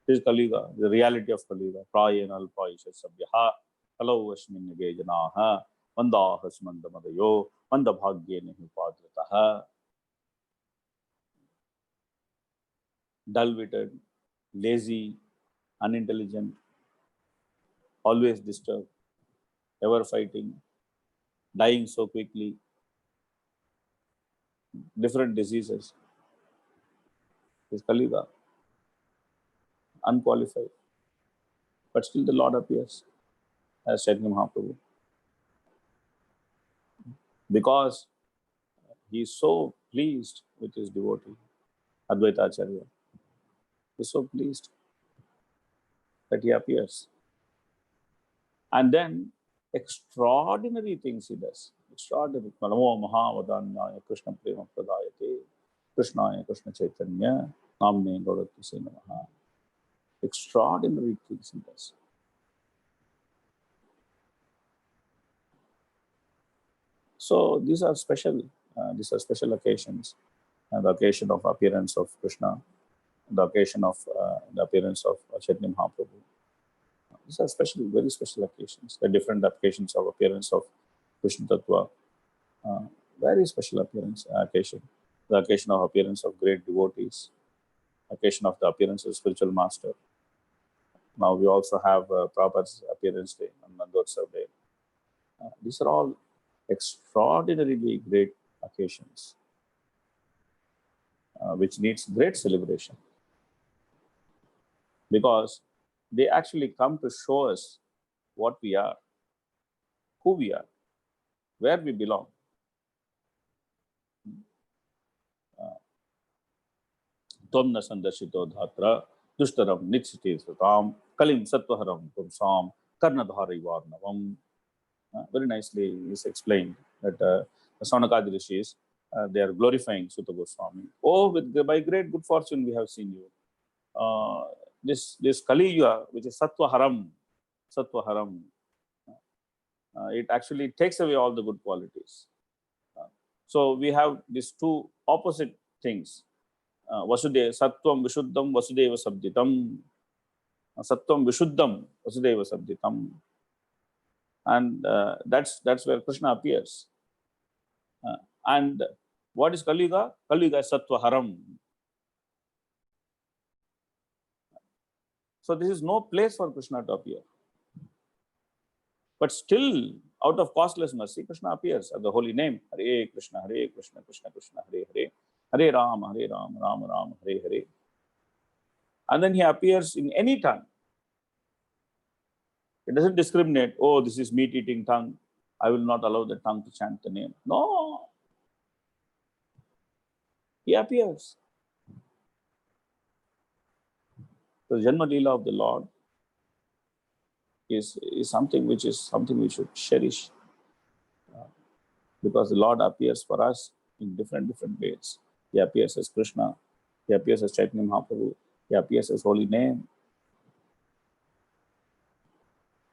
This is Kali Yuga, the reality of Kali Yuga. Prayenal Paisha Sabyaha, Kalau Ashmin Gejanaha, Manda Hasmanda Madayo, Manda Bhagye Nehu Padrataha. Dull-witted, lazy, unintelligent, always disturbed, ever fighting, dying so quickly, different diseases. This Kali Yuga, unqualified. But still the Lord appears as Chaitanya Mahaprabhu. Because he is so pleased with his devotee, Advaita Acharya. He is so pleased that he appears. And then extraordinary things he does. Extraordinary. Namo Mahavadanyaya Krishna Prema Pradayate Krishnaya Krishna Chaitanya Namne Gaurati Se Namaha. Extraordinary things he does. So these are special occasions. The occasion of appearance of Krishna, the occasion of the appearance of Chaitanya Mahaprabhu. These are special, very special occasions. The different occasions of appearance of Krishna Tattva. Very special occasion. The occasion of appearance of great devotees. Occasion of the appearance of spiritual master. Now we also have Prabhupada's appearance day on Nandotsav day. These are all extraordinarily great occasions, which needs great celebration, because they actually come to show us what we are, who we are, where we belong. Tvam na sandashito dhatra dushtaram nitsiti satam kalim sattvaharam pumsam karnadhari varnavam. Very nicely is explained that the Saunakadi Rishis, they are glorifying Sutta Goswami. Oh, by great good fortune we have seen you. This Kali Yuga, which is Sattva Haram, it actually takes away all the good qualities. So we have these 2 opposite things. Vasudeva, Sattvam Vishuddham Vasudeva Sabditam. Sattvam Vishuddham Vasudeva Sabditam. And that's where Krishna appears. And what is Kali Yuga? Kali Yuga is Sattva Haram. So this is no place for Krishna to appear. But still, out of costless mercy, Krishna appears at the holy name. Hare Krishna, Krishna Krishna, Hare Hare. Hare Ram, Ram Ram, Hare Hare. And then he appears in any tongue. It doesn't discriminate, oh, this is meat-eating tongue. I will not allow the tongue to chant the name. No. He appears. The Janma Lila of the Lord is something which we should cherish. Because the Lord appears for us in different ways. He appears as Krishna. He appears as Chaitanya Mahaprabhu. He appears as holy name.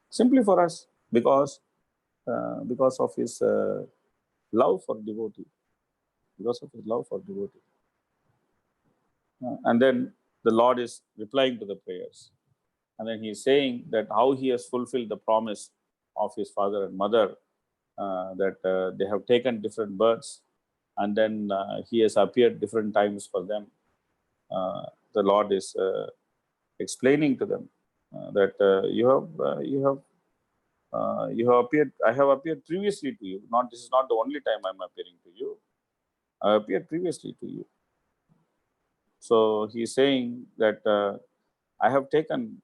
Simply for us, because of his love for devotee. Because of his love for devotee. And then the Lord is replying to the prayers. And then he is saying that how he has fulfilled the promise of his father and mother, that they have taken different births, and then he has appeared different times for them. The Lord is explaining to them that you have appeared. I have appeared previously to you. This is not the only time I am appearing to you. I appeared previously to you. So he is saying that I have taken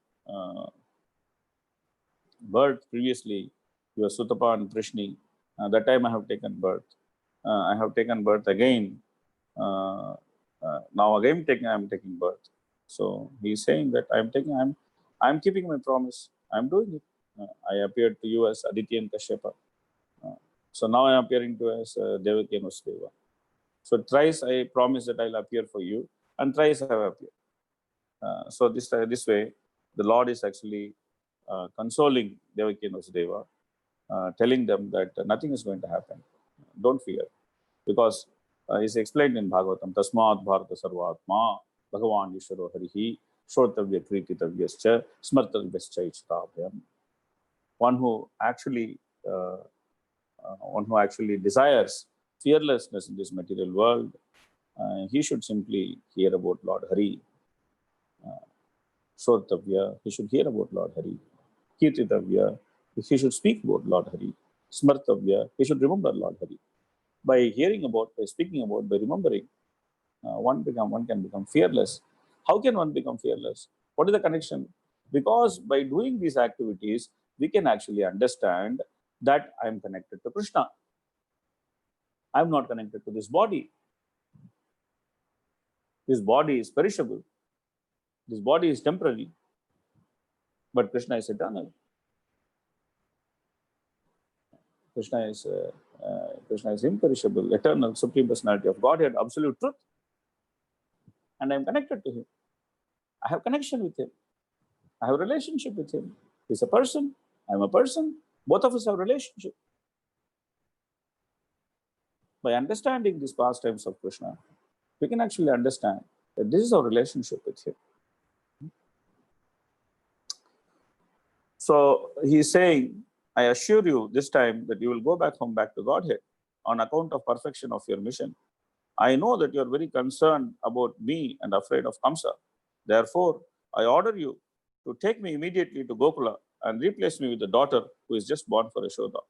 birth previously. You are Sutapa and Prishni. That time I have taken birth. I have taken birth again. Now again I am taking birth. So he is saying that I am keeping my promise. I am doing it. I appeared to you as Aditya and Kashyapa. So now I am appearing to you as Devaki and Vasudeva. So thrice I promise that I will appear for you, and thrice I have appeared. So this way, the Lord is actually consoling Devaki and Vasudeva, telling them that nothing is going to happen. Don't fear. Because it's explained in Bhagavatam, Tasmat Bharata Sarvatma, Bhagavan Yishwaro Harihi, Shrotavya Krititavyascha, Smartavyascha Ichtabhyam. One who actually desires fearlessness in this material world, he should simply hear about Lord Hari. Shrotavya, he should hear about Lord Hari. Kirtitavya, he should speak about Lord Hari. Smartavya, he should remember Lord Hari. By hearing about, by speaking about, by remembering, one can become fearless. How can one become fearless? What is the connection? Because by doing these activities, we can actually understand that I am connected to Krishna. I am not connected to this body. This body is perishable. This body is temporary. But Krishna is eternal. Krishna is imperishable, eternal, supreme personality of Godhead, absolute truth. And I am connected to him. I have connection with him. I have a relationship with him. He's a person. I am a person. Both of us have a relationship. By understanding these pastimes of Krishna, we can actually understand that this is our relationship with him. So he is saying, I assure you this time that you will go back home, back to Godhead on account of perfection of your mission. I know that you are very concerned about me and afraid of Kamsa. Therefore, I order you to take me immediately to Gokula and replace me with the daughter who is just born for Yashoda.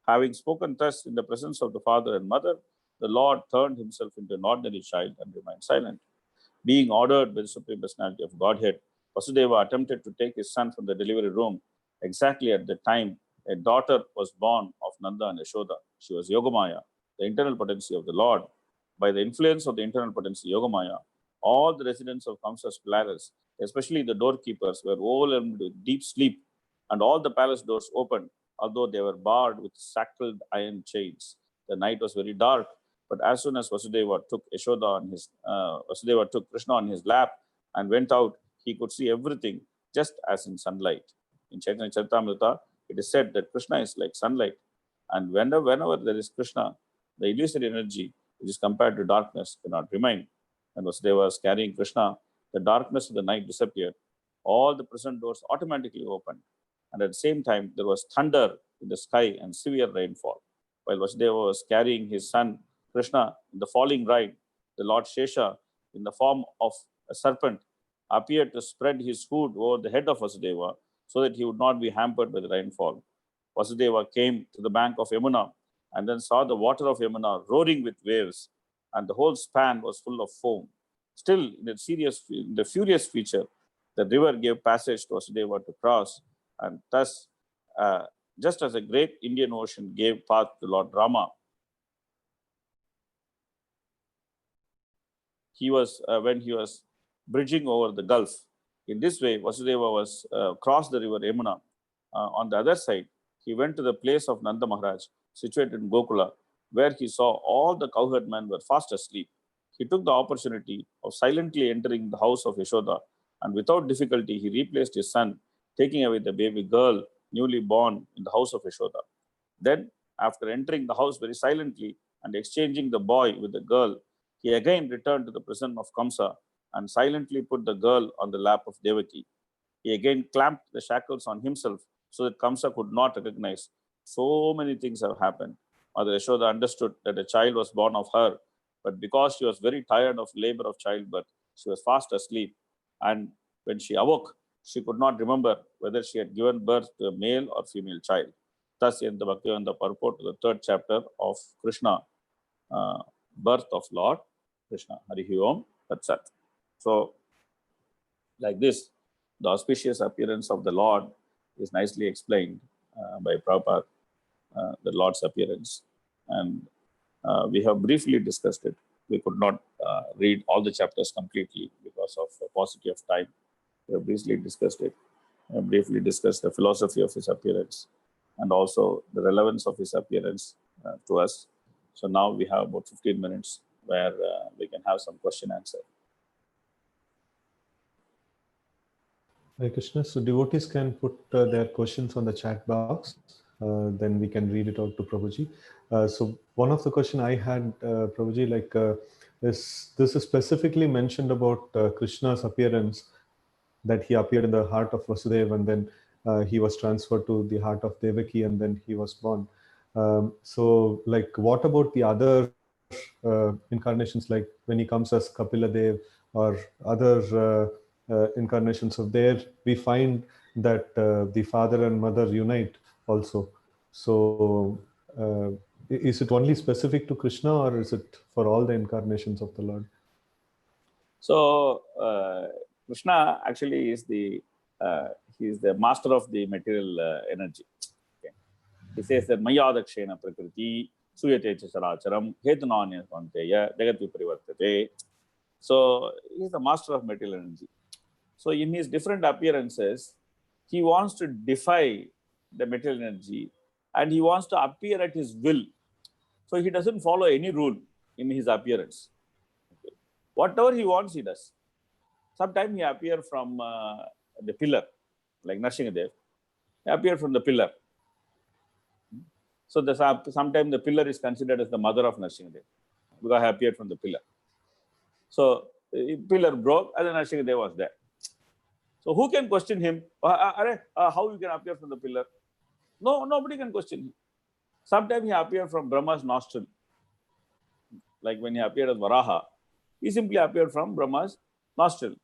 Having spoken thus in the presence of the father and mother, the Lord turned himself into an ordinary child and remained silent. Being ordered by the Supreme Personality of Godhead, Vasudeva attempted to take his son from the delivery room exactly at the time a daughter was born of Nanda and Yashoda. She was Yogamaya, the internal potency of the Lord. By the influence of the internal potency Yogamaya, all the residents of Kamsa's palace, especially the doorkeepers, were overwhelmed with deep sleep, and all the palace doors opened, although they were barred with shackled iron chains. The night was very dark, but as soon as Vasudeva took Krishna on his lap and went out, he could see everything just as in sunlight. In Chaitanya Charitamrita, it is said that Krishna is like sunlight, and whenever there is Krishna, the illusory energy, which is compared to darkness, cannot remain. When Vasudeva was carrying Krishna, the darkness of the night disappeared. All the prison doors automatically opened, and at the same time, there was thunder in the sky and severe rainfall. While Vasudeva was carrying his son Krishna in the falling ride, the Lord Shesha, in the form of a serpent, appeared to spread his hood over the head of Vasudeva so that he would not be hampered by the rainfall. Vasudeva came to the bank of Yamuna and then saw the water of Yamuna roaring with waves, and the whole span was full of foam. Still, in the furious feature, the river gave passage to Vasudeva to cross, and thus, just as a great Indian Ocean gave path to Lord Rama, when he was bridging over the gulf. In this way, Vasudeva was crossed the river Yamuna. On the other side, he went to the place of Nanda Maharaj, situated in Gokula, where he saw all the cowherd men were fast asleep. He took the opportunity of silently entering the house of Yashoda, and without difficulty, he replaced his son, taking away the baby girl newly born in the house of Yashoda. Then, after entering the house very silently and exchanging the boy with the girl, he again returned to the prison of Kamsa and silently put the girl on the lap of Devaki. He again clamped the shackles on himself so that Kamsa could not recognize. So many things have happened. Mother Yashoda understood that a child was born of her, but because she was very tired of labor of childbirth, she was fast asleep. And when she awoke, she could not remember whether she had given birth to a male or female child. Thus, in the Bhaktivedanta purport to the 3rd chapter of Krishna, birth of Lord Krishna. Harihi Om Tat Sat. So, like this, the auspicious appearance of the Lord is nicely explained by Prabhupada, the Lord's appearance. And we have briefly discussed it. We could not read all the chapters completely because of paucity of time. We have briefly discussed it. We have briefly discussed the philosophy of his appearance and also the relevance of his appearance to us. So now we have about 15 minutes where we can have some question answer. Hare Krishna. So devotees can put their questions on the chat box. Then we can read it out to Prabhuji. So one of the question I had, Prabhuji, this is specifically mentioned about Krishna's appearance, that he appeared in the heart of Vasudeva and then he was transferred to the heart of Devaki and then he was born. So what about the other incarnations, like when he comes as Kapila Dev or other incarnations of there, we find that the father and mother unite also. So is it only specific to Krishna or is it for all the incarnations of the Lord? So Krishna actually is he is the master of the material energy. Okay. He says that Mayadakshena Prakriti Suyate Characharam Hetunanya Panteya Jagat Viparivartate. So he is the master of material energy. So in his different appearances, he wants to defy the material energy and he wants to appear at his will. So he doesn't follow any rule in his appearance. Okay. Whatever he wants, he does. Sometimes he appears from the pillar, like Nrsimhadev. He appeared from the pillar. So sometimes the pillar is considered as the mother of Nrsimhadev because he appeared from the pillar. So the pillar broke and then Nrsimhadev was there. So who can question him? How you can appear from the pillar? No, nobody can question him. Sometimes he appeared from Brahma's nostril. Like when he appeared as Varaha, he simply appeared from Brahma's nostril.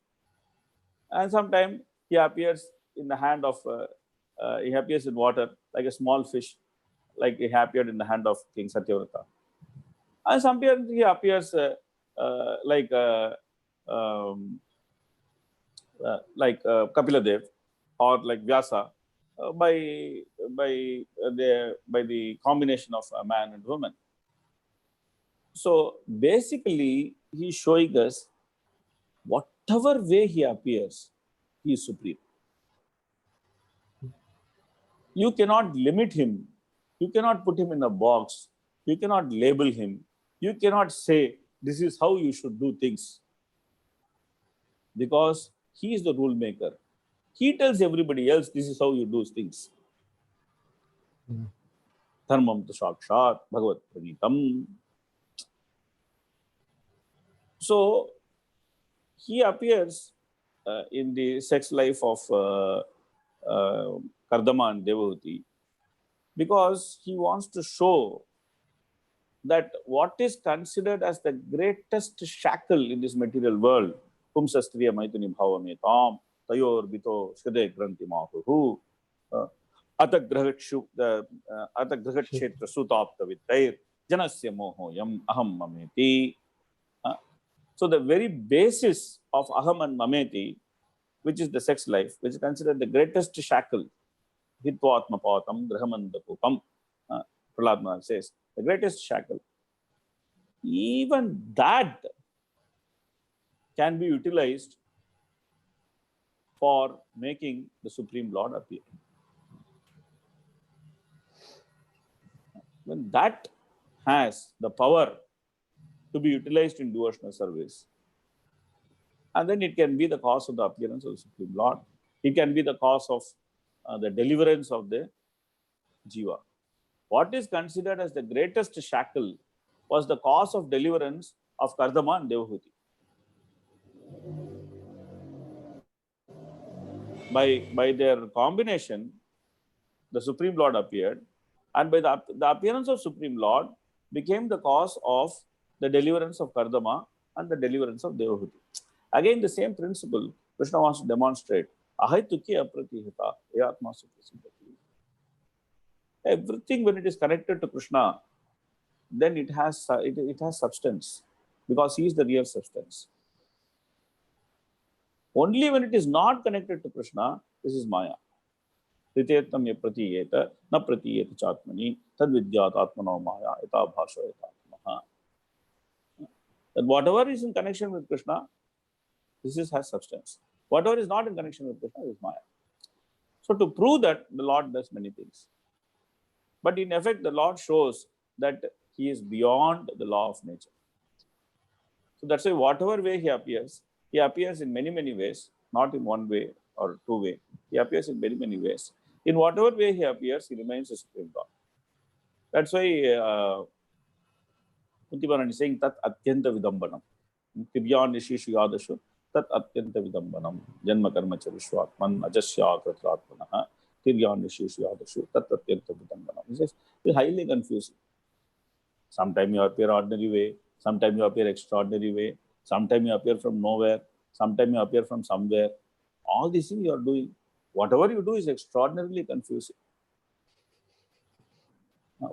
And sometimes he appears in the hand of, he appears in water like a small fish, like he appeared in the hand of King Satyavrata. And sometimes he appears like Kapila Dev or like Vyasa by the combination of a man and woman. So basically, he's showing us whatever way he appears, he is supreme. You cannot limit him. You cannot put him in a box. You cannot label him. You cannot say, this is how you should do things. Because he is the rule maker. He tells everybody else, this is how you do things. Dharmam tu sakshat bhagavat pranitam. So, he appears in the sex life of Kardama and Devahuti. because he wants to show that what is considered as the greatest shackle in this material world, Pumsastriya Maituni Bhavametam, Tayor Bito Shade Granti Mahu, Atagrahakshetra Sutapta Vitair, Janasya Moho Yam Aham Mameti. So the very basis of Aham and Mameti, which is the sex life, which is considered the greatest shackle, Hitvatma Patam, Grahamandapupam, Prahlad Maharaj says, the greatest shackle. Even that can be utilized for making the Supreme Lord appear. When that has the power to be utilized in devotional service, and then it can be the cause of the appearance of the Supreme Lord. It can be the cause of the deliverance of the Jiva. What is considered as the greatest shackle was the cause of deliverance of Kardama and Devahuti. By their combination, the Supreme Lord appeared, and by the appearance of Supreme Lord became the cause of the deliverance of Kardama and the deliverance of Devahuti. Again, the same principle Krishna wants to demonstrate. Ahaitukya apratihita eyatma suprasiddhati. Everything, when it is connected to Krishna, then it has substance, because he is the real substance. Only when it is not connected to Krishna, this is Maya. Ritetam ya pratiyeta, na pratiyeta chatmani, tad vidyat atmano maya, eta bhasho eta atmaha. That whatever is in connection with Krishna, has substance. Whatever is not in connection with Krishna is Maya. So to prove that, the Lord does many things. But in effect, the Lord shows that he is beyond the law of nature. So that's why whatever way he appears in many, many ways, not in one way or two way. He appears in many, many ways. In whatever way he appears, he remains a Supreme God. That's why Kuntibaran is saying, Tat Atyanta Vidambanam. Tibyan Nishishu Yadashu, Tat Atyanta Vidambanam. Janma Karma Charishwatman, Ajasya Kratratmanaha, Tibyan Nishishu Yadashu, Tat Atyanta Vidambanam. He says, it's highly confusing. Sometimes you appear ordinary way, sometimes you appear extraordinary way, sometimes you appear from nowhere, sometimes you appear from somewhere. All these things you are doing, whatever you do is extraordinarily confusing.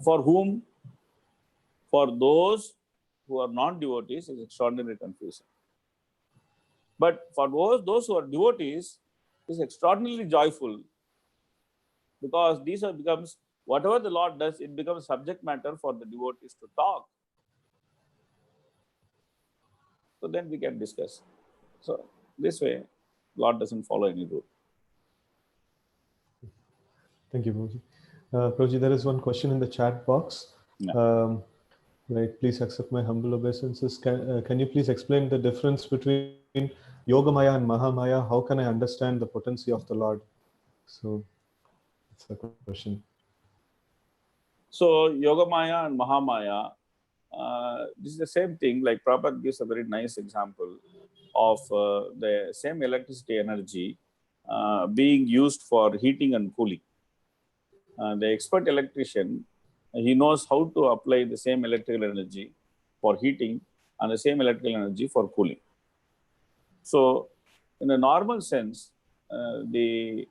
For whom? For those who are non-devotees, is extraordinarily confusing. But for those who are devotees, is extraordinarily joyful, because these becomes, whatever the Lord does, it becomes subject matter for the devotees to talk. So then we can discuss. So this way, Lord doesn't follow any rule. Thank you, Prabhuji. Prabhuji, there is one question in the chat box. Yeah. Please accept my humble obeisances. Can you please explain the difference between Yogamaya and Mahamaya? How can I understand the potency of the Lord? So that's the question. So Yogamaya and Mahamaya, this is the same thing. Like Prabhupada gives a very nice example of the same electricity energy being used for heating and cooling. The expert electrician, he knows how to apply the same electrical energy for heating and the same electrical energy for cooling. So in a normal sense, the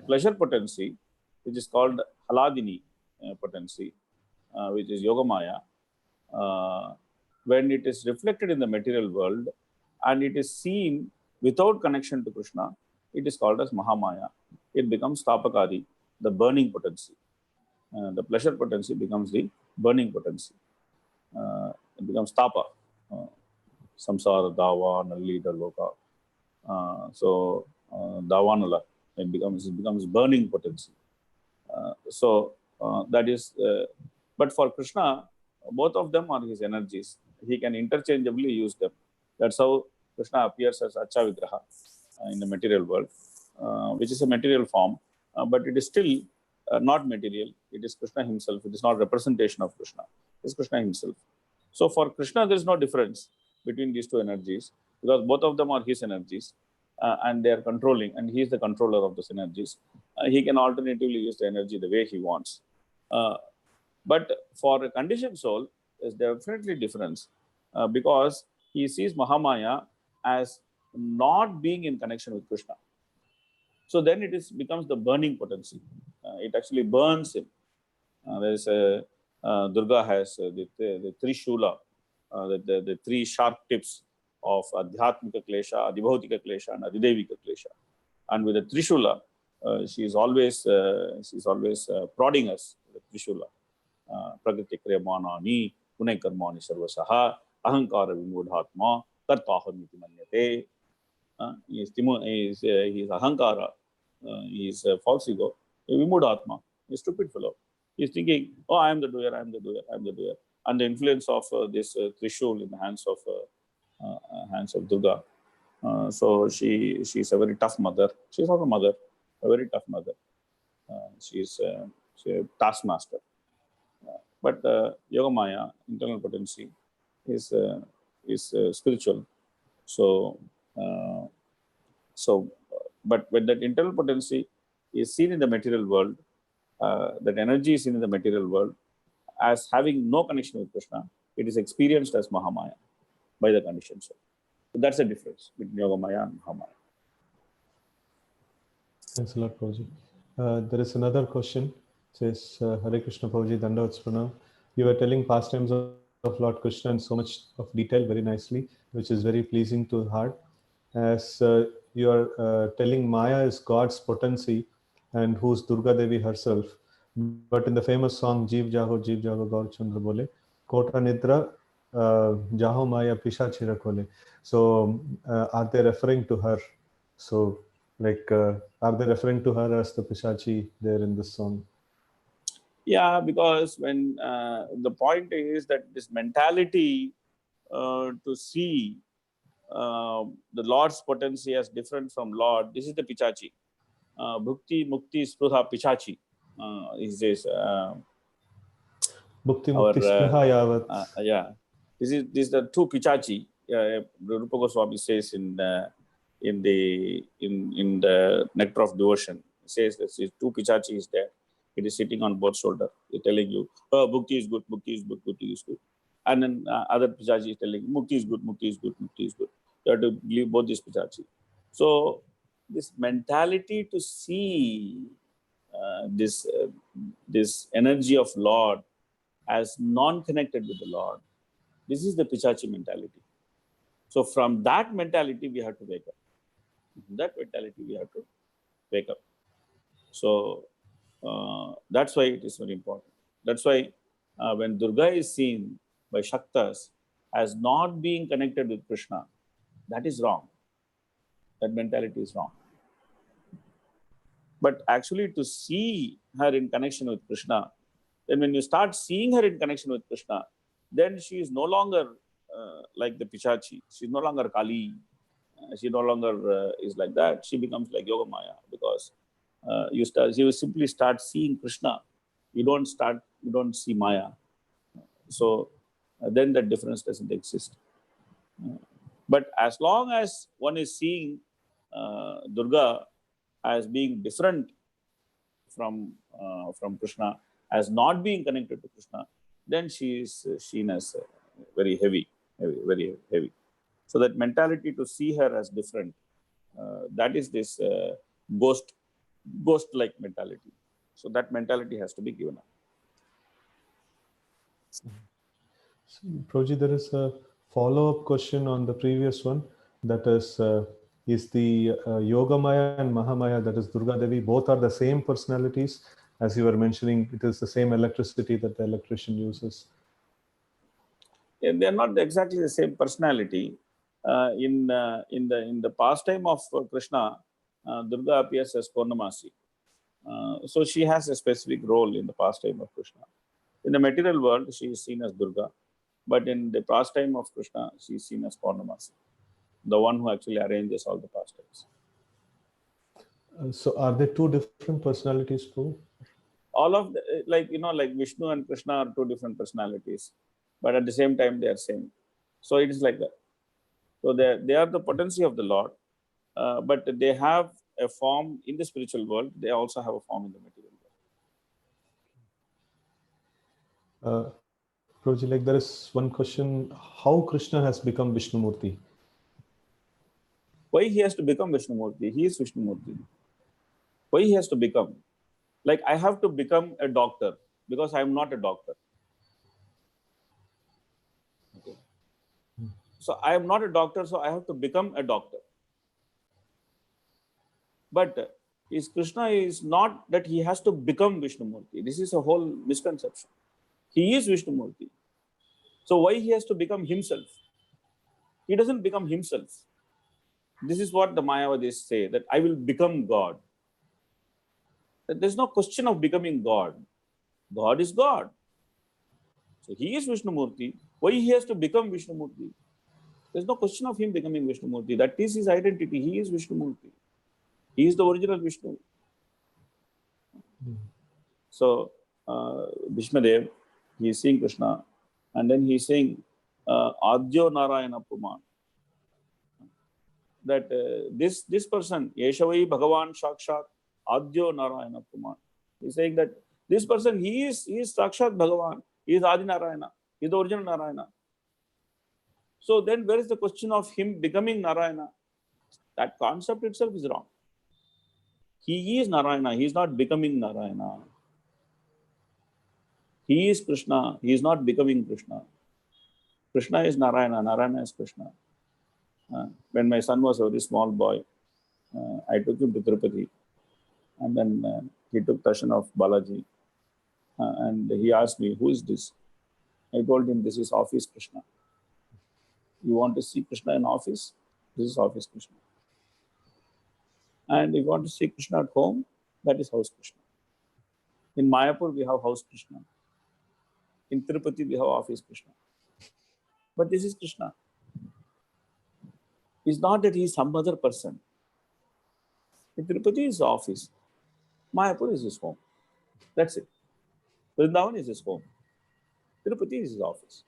pleasure potency, which is called Haladini potency, which is Yogamaya, when it is reflected in the material world and it is seen without connection to Krishna, it is called as Mahamaya. It becomes Tapakadi, the burning potency. The pleasure potency becomes the burning potency. It becomes Tapa, Samsara, Dava, Nalli, Loka. So Davanala, it becomes burning potency. That is, but for Krishna, both of them are his energies. He can interchangeably use them. That's how Krishna appears as Acha Vigraha in the material world, which is a material form, but it is still not material. It is Krishna himself. It is not representation of Krishna. It is Krishna himself. So for Krishna, there is no difference between these two energies, because both of them are his energies, and they are controlling, and he is the controller of those energies. He can alternatively use the energy the way he wants. But for a conditioned soul, there's definitely difference because he sees Mahamaya as not being in connection with Krishna. So then it becomes the burning potency. It actually burns him. There's a Durga has the Trishula, the three sharp tips of Adhyatmika Klesha, Adibhautika Klesha, and Adidevika Klesha. And with the Trishula, she is always prodding us with the Trishula. Prakriti Kriyamanani, Punay Karmani Sarvasaha, Ahankara Vimudhatma, Kartahamiti Manyate. He is Ahankara, he is false ego, Vimudhatma, a stupid fellow. He is thinking, oh, I am the doer, I am the doer, I am the doer. And the influence of this Trishul in the hands of Durga. So she's a very tough mother. She's not a mother, a very tough mother. She's a taskmaster. But Yogamaya, internal potency, is spiritual. So, but when that internal potency is seen in the material world, that energy is seen in the material world as having no connection with Krishna, it is experienced as Mahamaya by the conditioned soul. So that's the difference between Yogamaya and Mahamaya. Thanks a lot, Prabhuji. There is another question. It says, Hare Krishna, Prabhuji, Dandavats Pranam. You were telling pastimes of Lord Krishna in so much of detail very nicely, which is very pleasing to the heart. As you are telling Maya is God's potency and who's Durga Devi herself. But in the famous song, Jeev Jaho Gaur Chandra Bole, Kota Nidra, Jaho Maya Pisha Chirakole. So are they referring to her? So are they referring to her as the Pishachi there in this song? Yeah, because when the point is that this mentality to see the Lord's potency as different from Lord, this is the Pichachi. Bhukti, Mukti, Sprudha, Pichachi. Is this Bhukti, Mukti, Sprudha, Yavat. yeah. This is the two Pichachi. Rupa Goswami says in the Nectar of Devotion. He says that two Pichachi is there. It is sitting on both shoulders. It's telling you, oh, Bhukti is good, Bhukti is good, Bhukti is good. And then other Pichachi is telling, Mukti is good, Mukti is good, Mukti is good. You have to believe both these Pichachi. So this mentality to see this energy of Lord as non-connected with the Lord, this is the Pichachi mentality. So from that mentality, we have to wake up. So that's why it is very important. That's why when Durga is seen by Shaktas as not being connected with Krishna, that is wrong. That mentality is wrong. But actually to see her in connection with Krishna, then when you start seeing her in connection with Krishna, then she is no longer like the Pichachi. She is no longer Kali. She no longer is like that. She becomes like Yogamaya because you simply start seeing Krishna. You don't see Maya. So then that difference doesn't exist. But as long as one is seeing Durga as being different from Krishna, as not being connected to Krishna, then she is seen as very heavy. So that mentality to see her as different, that is this ghost-like mentality. So that mentality has to be given up. So, Prabhuji, there is a follow-up question on the previous one. That is the Yogamaya and Mahamaya, that is Durga Devi, both are the same personalities? As you were mentioning, it is the same electricity that the electrician uses. And they are not exactly the same personality. In the pastime of Krishna, Durga appears as Purnamasi. So she has a specific role in the pastime of Krishna. In the material world, she is seen as Durga, but in the pastime of Krishna, she is seen as Purnamasi, the one who actually arranges all the pastimes. So are they two different personalities, Prabhu? All of like Vishnu and Krishna are two different personalities, but at the same time they are same. So it is like that. So they are the potency of the Lord, but they have a form in the spiritual world. They also have a form in the material world. Prabhuji, like there is one question: how Krishna has become Vishnumurti? Why he has to become Vishnumurti? He is Vishnumurti. Why he has to become? Like I have to become a doctor because I am not a doctor. Okay. So I am not a doctor, so I have to become a doctor. But is Krishna is not that he has to become Vishnumurti. This is a whole misconception. He is Vishnumurti. So why he has to become himself? He doesn't become himself. This is what the Mayavadis say, that I will become God. There's no question of becoming God. God is God. So he is Vishnumurti. Why he has to become Vishnumurti? There's no question of him becoming Vishnumurti. That is his identity. He is Vishnumurti. He is the original Vishnu. So Bhishmadev, he is seeing Krishna, and then he is saying Adyo Narayana Puman. That this person, Yeshavai Bhagavan Shakshat Adyo Narayana Puman. He is saying that this person, he is Sakshat Bhagavan. He is Adi Narayana. He is the original Narayana. So then where is the question of him becoming Narayana? That concept itself is wrong. He is Narayana. He is not becoming Narayana. He is Krishna. He is not becoming Krishna. Krishna is Narayana. Narayana is Krishna. When my son was a very small boy, I took him to Tirupati, and then he took darshan of Balaji, and he asked me, "Who is this?" I told him, "This is office Krishna. You want to see Krishna in office? This is office Krishna. And if you want to see Krishna at home, that is house Krishna. In Mayapur, we have house Krishna. In Tirupati, we have office Krishna. But this is Krishna. It's not that he is some other person. In Tirupati is the office. Mayapur is his home. That's it. Vrindavan is his home. Tirupati is his office.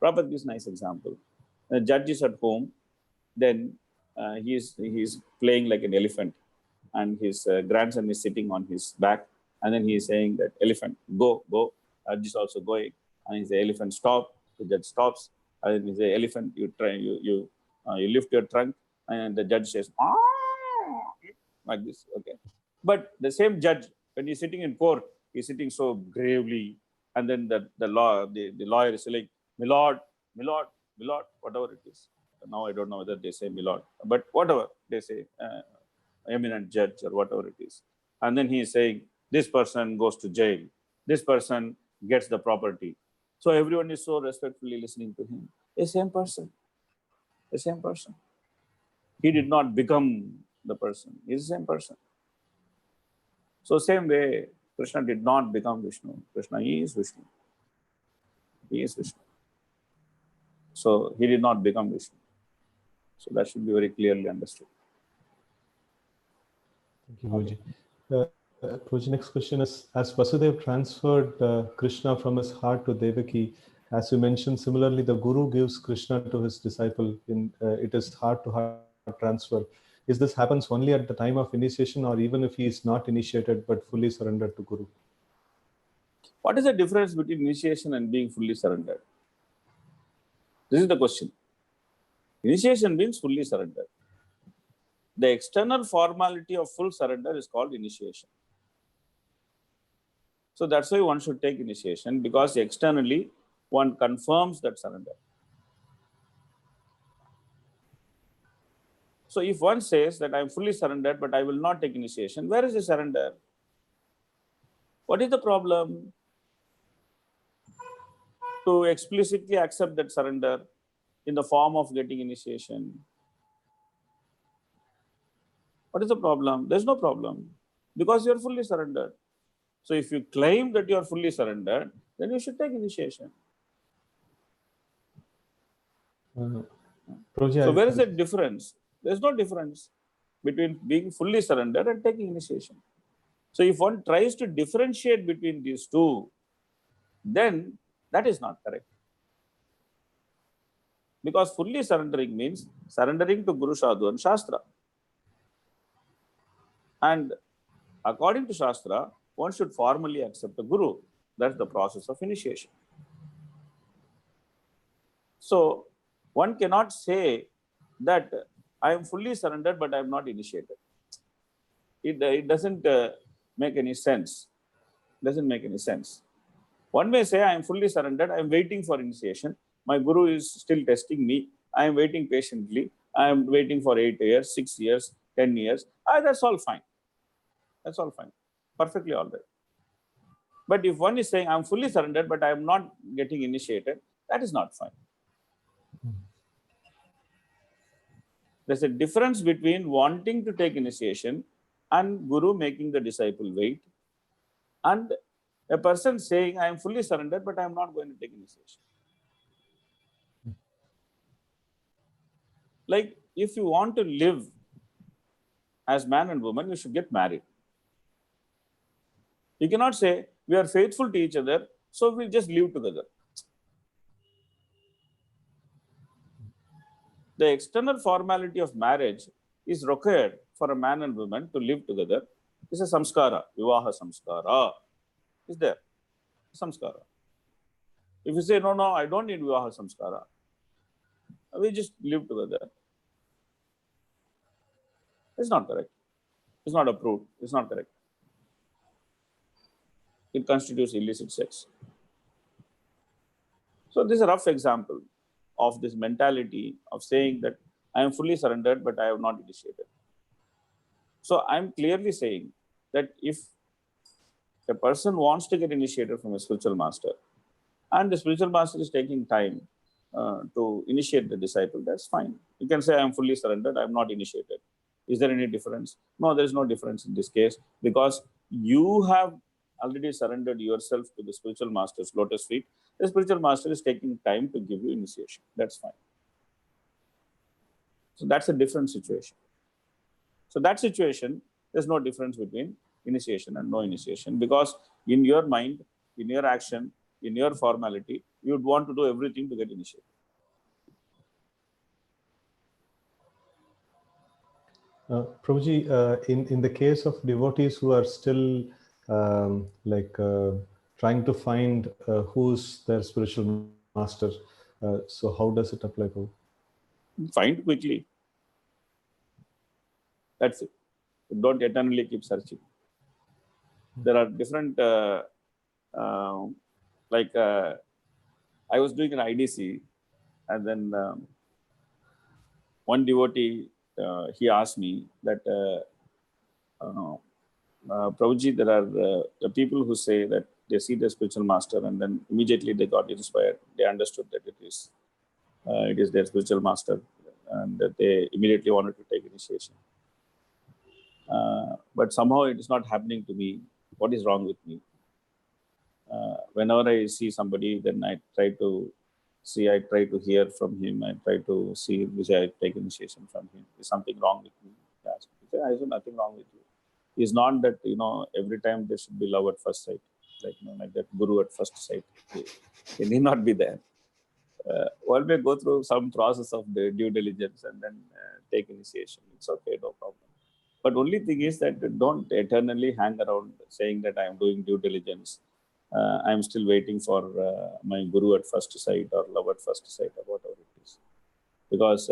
Prabhupada gives a nice example. The judge is at home, then he is playing like an elephant, and his grandson is sitting on his back, and then he is saying that elephant, go, go. Judge is also going, and he says, elephant, stop. The judge stops, and then he says, elephant, you lift your trunk, and the judge says, like this, okay. But the same judge, when he's sitting in court, he's sitting so gravely, and then the lawyer is like, Milord, Milord, Milord, whatever it is. Now I don't know whether they say Milord, but whatever they say, eminent judge or whatever it is. And then he is saying, this person goes to jail. This person gets the property. So everyone is so respectfully listening to him. The same person. The same person. He did not become the person. He is the same person. So same way, Krishna did not become Vishnu. Krishna is Vishnu. He is Vishnu. So he did not become Vishnu. So that should be very clearly understood. Thank you, Guruji. Guruji, next question is, as Vasudev transferred Krishna from his heart to Devaki, as you mentioned, similarly, the Guru gives Krishna to his disciple. It is heart-to-heart transfer. Is this happens only at the time of initiation, or even if he is not initiated but fully surrendered to Guru? What is the difference between initiation and being fully surrendered? This is the question. Initiation means fully surrendered. The external formality of full surrender is called initiation. So that's why one should take initiation, because externally one confirms that surrender. So if one says that I am fully surrendered, but I will not take initiation, where is the surrender? What is the problem to explicitly accept that surrender in the form of getting initiation? What is the problem? There's no problem, because you are fully surrendered. So if you claim that you are fully surrendered, then you should take initiation. So where is the difference? There's no difference between being fully surrendered and taking initiation. So if one tries to differentiate between these two, then that is not correct. Because fully surrendering means surrendering to Guru, Sadhu and Shastra. And according to Shastra, one should formally accept the Guru. That's the process of initiation. So one cannot say that I am fully surrendered, but I am not initiated. It doesn't make any sense. Doesn't make any sense. One may say, I am fully surrendered. I am waiting for initiation. My guru is still testing me. I am waiting patiently. I am waiting for 8 years, 6 years, 10 years. That's all fine. That's all fine. Perfectly all right. But if one is saying, I am fully surrendered, but I am not getting initiated, that is not fine. There's a difference between wanting to take initiation and guru making the disciple wait, and a person saying, I am fully surrendered, but I am not going to take initiation. Like, if you want to live as man and woman, you should get married. You cannot say, we are faithful to each other, so we'll just live together. The external formality of marriage is required for a man and woman to live together. It's a samskara, vivaha samskara. Is there? Samskara. If you say, no, I don't need vivaha samskara, we just live together. It's not correct. It's not approved. It's not correct. It constitutes illicit sex. So this is a rough example of this mentality of saying that I am fully surrendered, but I have not initiated. So I'm clearly saying that if a person wants to get initiated from a spiritual master, and the spiritual master is taking time to initiate the disciple, that's fine. You can say, I am fully surrendered, I am not initiated. Is there any difference? No, there is no difference in this case, because you have already surrendered yourself to the spiritual master's lotus feet. The spiritual master is taking time to give you initiation. That's fine. So that's a different situation. So that situation, there's no difference between initiation and no initiation, because in your mind, in your action, in your formality, you would want to do everything to get initiated. Prabhuji, in the case of devotees who are still trying to find who's their spiritual master, so how does it apply, Prabhu? Find quickly. That's it. Don't eternally keep searching. There are different, I was doing an IDC, and then one devotee, he asked me that, Prabhuji, there are the people who say that they see the spiritual master and then immediately they got inspired. They understood that it is their spiritual master, and that they immediately wanted to take initiation. But somehow it is not happening to me. What is wrong with me? Whenever I see somebody, then I try to hear from him. I try to see which I take initiation from him. Is something wrong with me? I say, nothing wrong with you. It's not that, every time there should be love at first sight, like that guru at first sight. It need not be there. One may go through some process of the due diligence and then take initiation. It's okay, no problem. But only thing is that don't eternally hang around saying that I am doing due diligence. I am still waiting for my guru at first sight or love at first sight or whatever it is. Because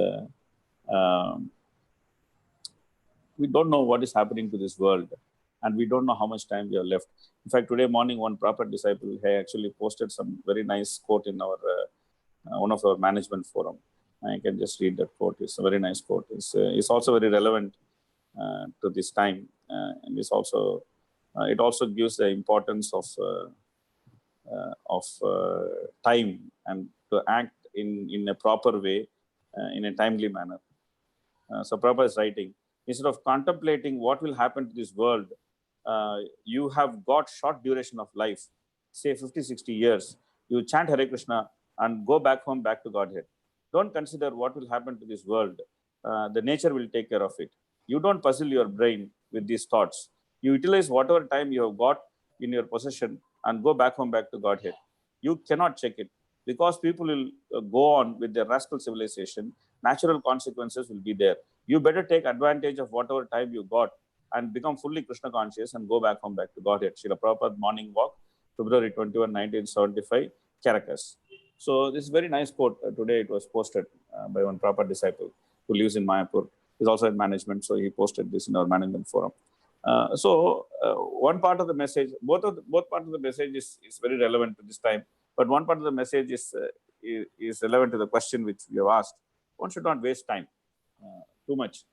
we don't know what is happening to this world, and we don't know how much time we have left. In fact, today morning, one proper disciple actually posted some very nice quote in our one of our management forum. I can just read that quote. It's a very nice quote. It's also very relevant to this time, and it's also it also gives the importance of time and to act in a proper way, in a timely manner. So Prabhupada is writing, instead of contemplating what will happen to this world, you have got short duration of life, say 50, 60 years. You chant Hare Krishna and go back home, back to Godhead. Don't consider what will happen to this world. The nature will take care of it. You don't puzzle your brain with these thoughts. You utilize whatever time you have got in your possession and go back home, back to Godhead. You cannot check it, because people will go on with their rascal civilization. Natural consequences will be there. You better take advantage of whatever time you got and become fully Krishna conscious and go back home, back to Godhead. Srila Prabhupada morning walk, February 21, 1975, Caracas. So this is very nice quote. Today it was posted by one proper disciple who lives in Mayapur. He's also in management, so he posted this in our management forum. One part of the message, both parts of the message is very relevant to this time. But one part of the message is relevant to the question which we have asked. One should not waste time too much.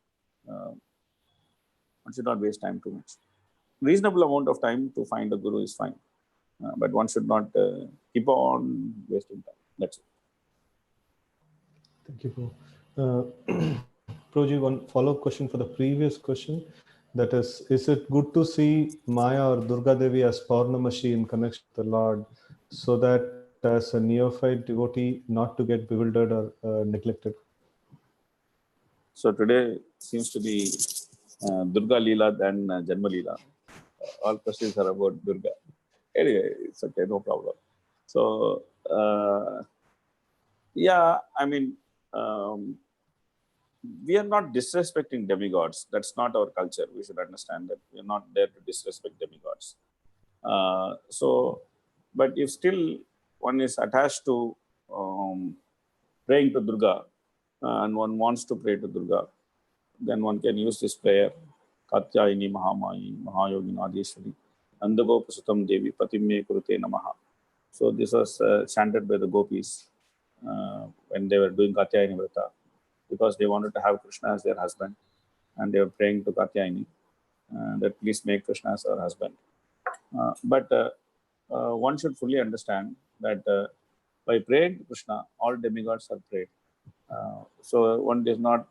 One should not waste time too much. Reasonable amount of time to find a guru is fine, but one should not keep on wasting time. That's it. Thank you, Prabhu. Prabhuji, one follow-up question for the previous question. That is it good to see Maya or Durga Devi as Purnamashi in connection with the Lord, so that as a neophyte devotee, not to get bewildered or neglected? So today seems to be Durga Lila than Janma Lila. All questions are about Durga. Anyway, it's okay, no problem. So, yeah, I mean, we are not disrespecting demigods. That's not our culture. We should understand that we are not there to disrespect demigods. But if still one is attached to praying to Durga and one wants to pray to Durga, then one can use this prayer, Katyayini Mahamayi Mahayogini Adeshwari Andagopasutam Devi Patimme Kurute Namaha. So this was chanted by the gopis when they were doing Katyayini Vrata, because they wanted to have Krishna as their husband, and they were praying to Katyayani that please make Krishna as our husband. But one should fully understand that by praying to Krishna, all demigods are prayed. So one does not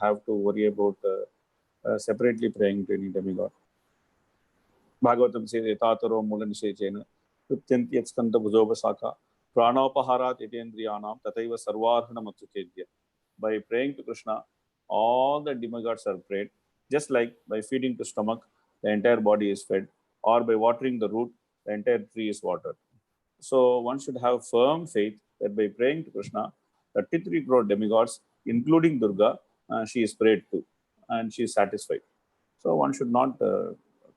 have to worry about separately praying to any demigod. Bhagavatam says, "Etataro mulanishechena Prityanti ekskanta bhujobasaka pranopaharat etendriyanam tataiva sarvarhana matsukedya." By praying to Krishna, all the demigods are prayed. Just like by feeding the stomach, the entire body is fed, or by watering the root, the entire tree is watered. So one should have firm faith that by praying to Krishna, 33 crore demigods, including Durga, she is prayed to, and she is satisfied. So one should not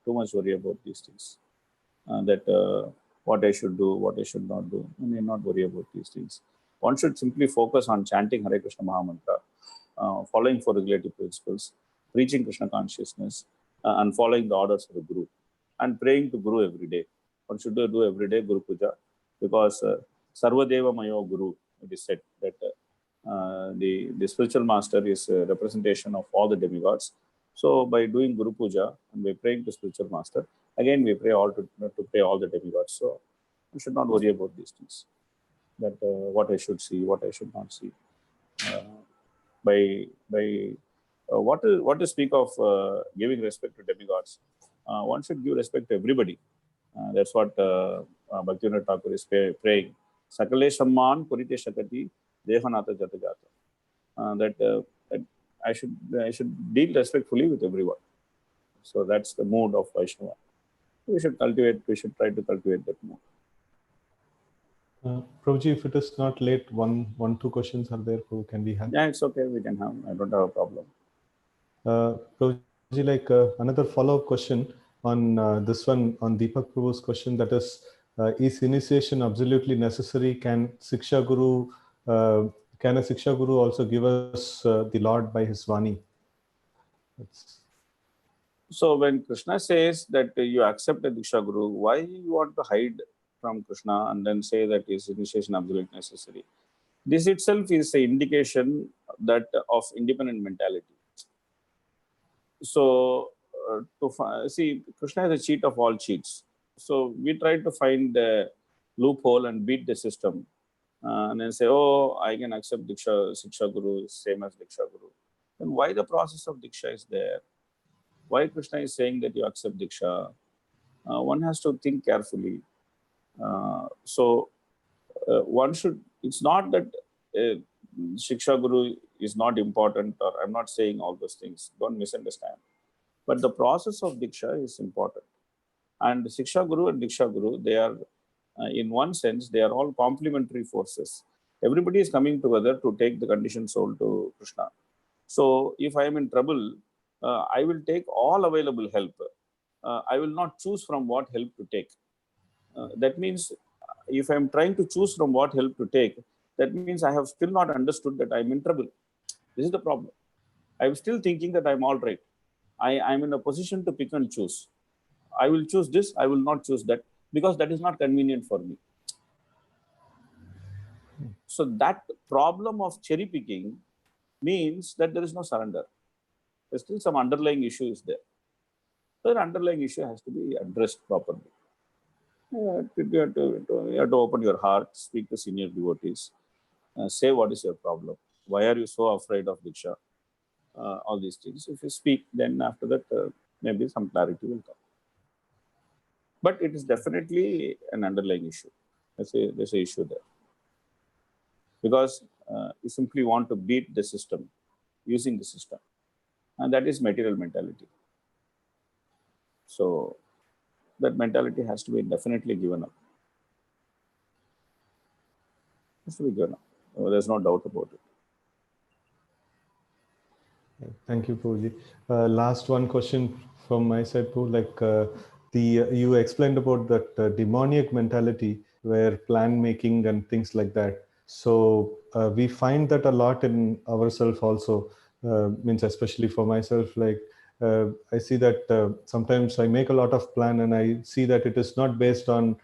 too much worry about these things. What I should do, what I should not do. I may not worry about these things. One should simply focus on chanting Hare Krishna Mahamantra, following four regulative principles, preaching Krishna consciousness, and following the orders of the Guru, and praying to Guru every day. One should do every day Guru Puja, because Sarvadeva Mayo Guru, it is said that the spiritual master is a representation of all the demigods. So by doing Guru Puja and by praying to spiritual master, again we pray to pray all the demigods. So we should not worry about these things. That what I should see, what I should not see. What to speak of giving respect to demigods? One should give respect to everybody. That's what Bhaktivinoda Thakur is praying. Sakale Samman Purite Shakati Dehanata Jatagata. That I should deal respectfully with everyone. So that's the mood of Vaishnava. We should try to cultivate that mood. Prabhuji, if it is not late, two questions are there. Who can we have? Yeah, it's okay. We can have. I don't have a problem. Prabhuji, like another follow-up question on this one, on Deepak Prabhu's question, that is initiation absolutely necessary? Can a Siksha Guru also give us the Lord by his Vani? So when Krishna says that you accept a Diksha Guru, why you want to hide from Krishna and then say that his initiation absolutely necessary? This itself is an indication that of independent mentality. So see, Krishna is a cheat of all cheats. So we try to find a loophole and beat the system, and then say, oh, I can accept Siksha Guru, same as Diksha Guru. Then why the process of Diksha is there? Why Krishna is saying that you accept Diksha? One has to think carefully. One should, it's not that Shiksha Guru is not important, or I'm not saying all those things, don't misunderstand. But the process of Diksha is important. And Shiksha Guru and Diksha Guru, they are, in one sense, they are all complementary forces. Everybody is coming together to take the conditioned soul to Krishna. So if I am in trouble, I will take all available help. I will not choose from what help to take. That means if I'm trying to choose from what help to take, that means I have still not understood that I'm in trouble. This is the problem. I'm still thinking that I'm all right. I'm in a position to pick and choose. I will choose this, I will not choose that, because that is not convenient for me. So that problem of cherry picking means that there is no surrender. There's still some underlying issue is there. So the underlying issue has to be addressed properly. You have to open your heart, speak to senior devotees, say what is your problem. Why are you so afraid of Diksha? All these things. If you speak, then after that, maybe some clarity will come. But it is definitely an underlying issue. There's an issue there. Because you simply want to beat the system using the system. And that is material mentality. So that mentality has to be definitely given up. Has to be given up. There's no doubt about it. Thank you, Prabhuji. Last one question from my side, Prabhu. Like you explained about that demoniac mentality where plan making and things like that. So we find that a lot in ourselves also. Means especially for myself, like I see that sometimes I make a lot of plan and I see that it is not based on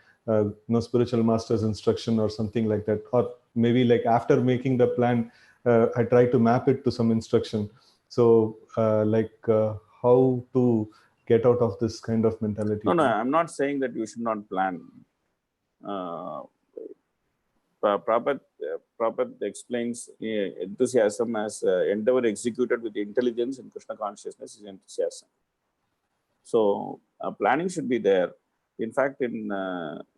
spiritual master's instruction or something like that, or maybe like after making the plan, I try to map it to some instruction. So how to get out of this kind of mentality? No, I'm not saying that you should not plan. Prabhupada explains enthusiasm as endeavor executed with intelligence and Krishna consciousness is enthusiasm. So planning should be there. In fact, in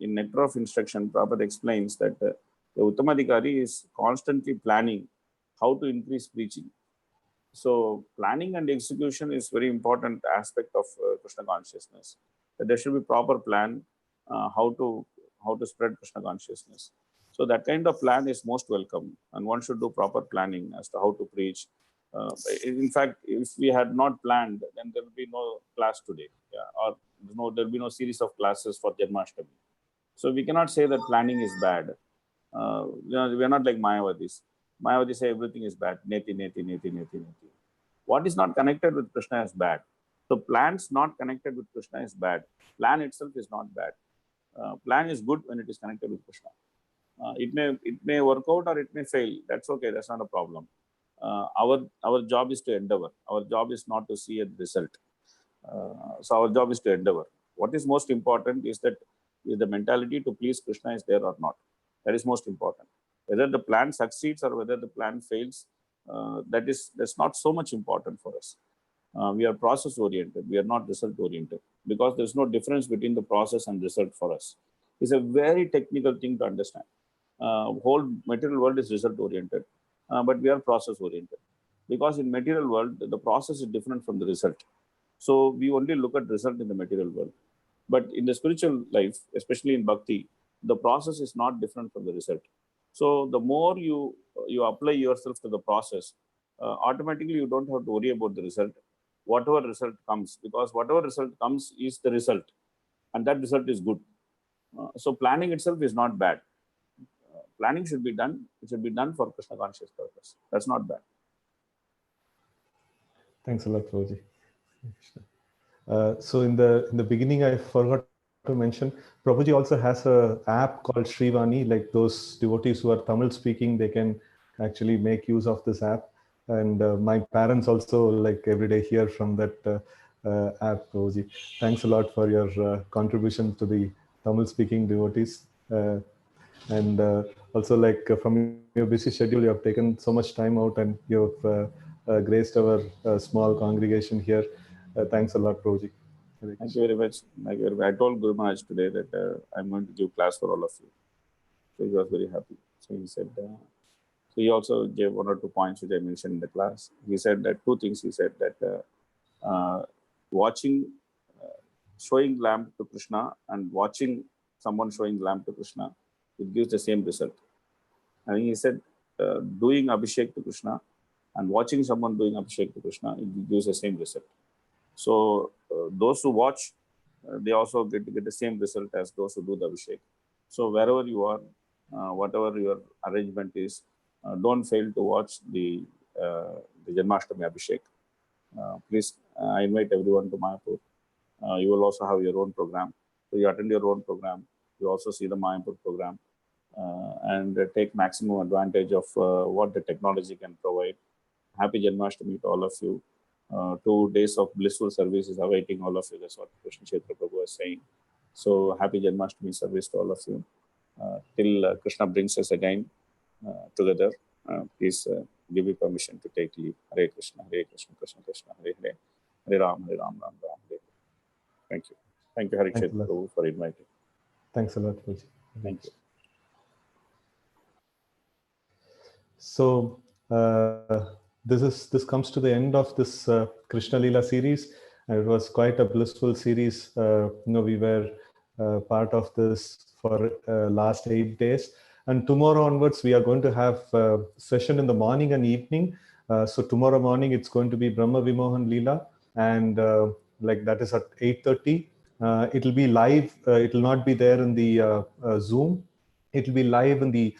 Nectar of Instruction, Prabhupada explains that the Uttamadhikari is constantly planning how to increase preaching. So planning and execution is very important aspect of Krishna consciousness. That there should be proper plan how to spread Krishna consciousness. So that kind of plan is most welcome, and one should do proper planning as to how to preach. In fact, if we had not planned, then there will be no class today, or there will be no series of classes for Janmashtami. So we cannot say that planning is bad. We are not like Mayavadis. Mayavadis say everything is bad. Neti, neti, neti, neti, neti. What is not connected with Krishna is bad. So plans not connected with Krishna is bad. Plan itself is not bad. Plan is good when it is connected with Krishna. It may work out or it may fail. That's okay. That's not a problem. Our job is to endeavor. Our job is not to see a result. So our job is to endeavor. What is most important is that the mentality to please Krishna is there or not. That is most important. Whether the plan succeeds or whether the plan fails, that's not so much important for us. We are process oriented. We are not result oriented, because there's no difference between the process and result for us. It's a very technical thing to understand. Whole material world is result oriented, but we are process oriented, because in material world the process is different from the result. So we only look at result in the material world. But in the spiritual life, especially in bhakti, the process is not different from the result. So the more you apply yourself to the process, automatically you don't have to worry about the result, whatever result comes, because whatever result comes is the result, and that result is good. So planning itself is not bad. Planning should be done. It should be done for Krishna conscious purpose. That's not bad. Thanks a lot, Prabhuji. So in the beginning, I forgot to mention, Prabhuji also has a app called Srivani. Like those devotees who are Tamil speaking, they can actually make use of this app. And my parents also like every day hear from that app, Prabhuji. Thanks a lot for your contribution to the Tamil speaking devotees. And also like from your busy schedule, you have taken so much time out and you have graced our small congregation here. Thanks a lot, Prabhuji. Thank you very much. I told Guru Maharaj today that I'm going to give class for all of you. So he was very happy. So he said, so he also gave one or two points which I mentioned in the class. He said that two things. He said that watching, showing lamp to Krishna and watching someone showing lamp to Krishna, it gives the same result. And he said doing Abhishek to Krishna and watching someone doing Abhishek to Krishna, it gives the same result. So those who watch they also get the same result as those who do the Abhishek. So wherever you are, whatever your arrangement is, don't fail to watch the Janmashtami Abhishek. Please, I invite everyone to Mayapur. You will also have your own program. So you attend your own program. You also see the Mayapur program and take maximum advantage of what the technology can provide. Happy Janmashtami to all of you. 2 days of blissful service is awaiting all of you. That's what Krishna Kshetra Prabhu was saying. So happy Janmashtami service to all of you. Till Krishna brings us again together, please give me permission to take leave. Hare Krishna, Hare Krishna, Krishna Krishna, Hare Hare, Hare Ram, Hare Ram, Ram Ram, Hare Hare. Thank you. Thank you, Hare Thanks a Kshetra lot. Prabhu, for inviting. Thanks a lot, Puji. Thank you. So this comes to the end of this Krishna Lila series, and it was quite a blissful series. We were part of this for last 8 days, and tomorrow onwards we are going to have session in the morning and evening. So tomorrow morning it's going to be Brahma Vimohan Lila, and like that is at 8:30. It'll be live. It'll not be there in the Zoom. It'll be live in the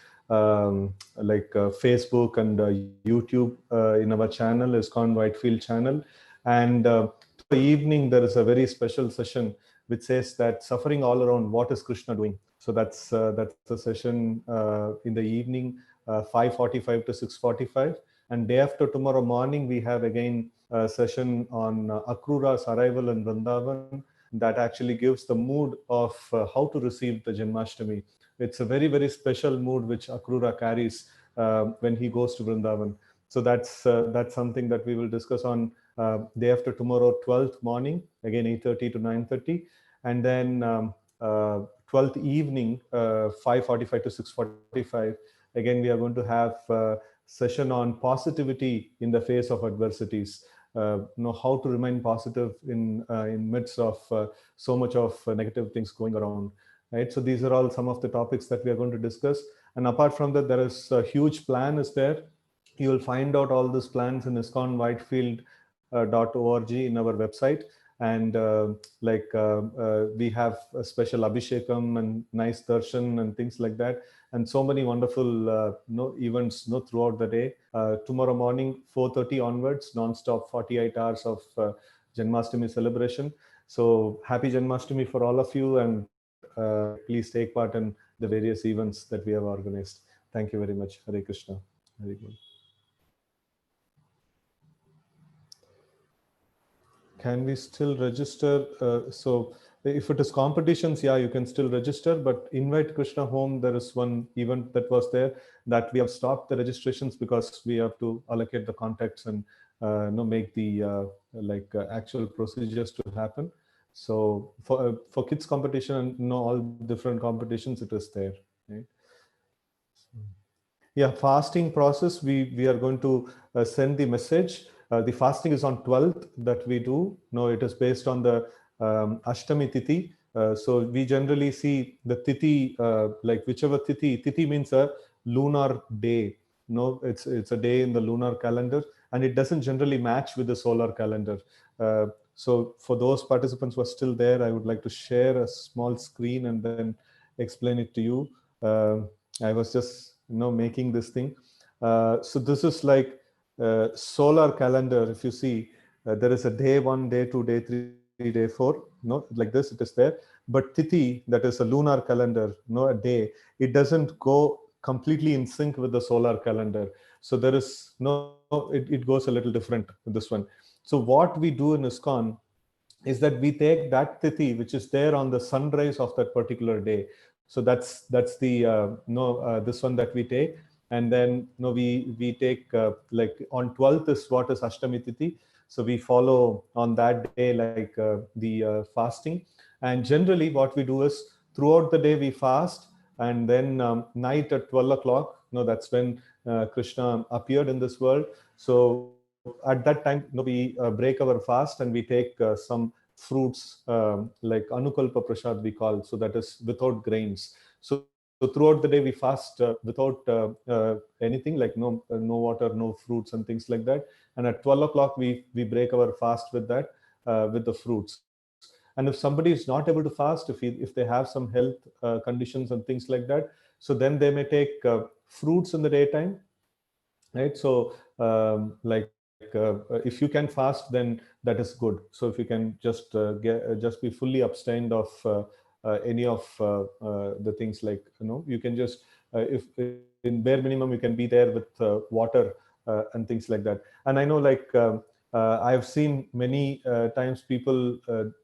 Facebook and YouTube in our channel, ISKCON Whitefield channel. And tomorrow evening there is a very special session which says that suffering all around, what is Krishna doing? So that's a session in the evening, 5:45 to 6:45. And day after tomorrow morning we have again a session on Akrura's arrival in Vrindavan that actually gives the mood of how to receive the Janmashtami. It's a very, very special mood which Akrura carries when he goes to Vrindavan. So that's something that we will discuss on day after tomorrow, 12th morning, again 8:30 to 9:30, and then 12th evening, 5:45 to 6:45. Again, we are going to have session on positivity in the face of adversities. How to remain positive in midst of so much of negative things going around. Right, so these are all some of the topics that we are going to discuss. And apart from that, there is a huge plan is there. You will find out all these plans in iskonwhitefield.org in our website. And we have a special abhishekam and nice darshan and things like that, and so many wonderful events throughout the day. Tomorrow morning 4:30 onwards, non-stop 48 hours of Janmashtami celebration. So happy Janmashtami for all of you, and please take part in the various events that we have organized. Thank you very much. Hare Krishna. Very good. Can we still register? So if it is competitions, yeah, you can still register, but invite Krishna home. There is one event that was there that we have stopped the registrations because we have to allocate the contacts and make the actual procedures to happen. So for kids competition and all different competitions, it is there. Right? Yeah, fasting process, we are going to send the message. The fasting is on 12th that we do. No, it is based on the Ashtami Tithi. So we generally see the Tithi, like whichever Tithi means a lunar day. No, it's a day in the lunar calendar, and it doesn't generally match with the solar calendar. So for those participants who are still there, I would like to share a small screen and then explain it to you. I was just making this thing. So this is like solar calendar. If you see, there is a day 1, day 2, day 3, day 4. Like this, it is there. But Tithi, that is a lunar calendar, a day, it doesn't go completely in sync with the solar calendar. So there is it goes a little different with this one. So what we do in ISKCON is that we take that tithi which is there on the sunrise of that particular day. So that's the this one that we take, and then we take like on 12th is what is Ashtami Tithi. So we follow on that day like the fasting, and generally what we do is throughout the day we fast, and then night at 12 o'clock, that's when Krishna appeared in this world. So at that time, we break our fast and we take some fruits like Anukalpa Prasad we call, so that is without grains. So throughout the day we fast without anything, like no water, no fruits and things like that. And at 12 o'clock we break our fast with that, with the fruits. And if somebody is not able to fast, if they have some health conditions and things like that, so then they may take fruits in the daytime, right? So if you can fast, then that is good. So if you can just be fully abstained of any of the things, like, you can just if in bare minimum you can be there with water and things like that. And I know, like, I've seen many times people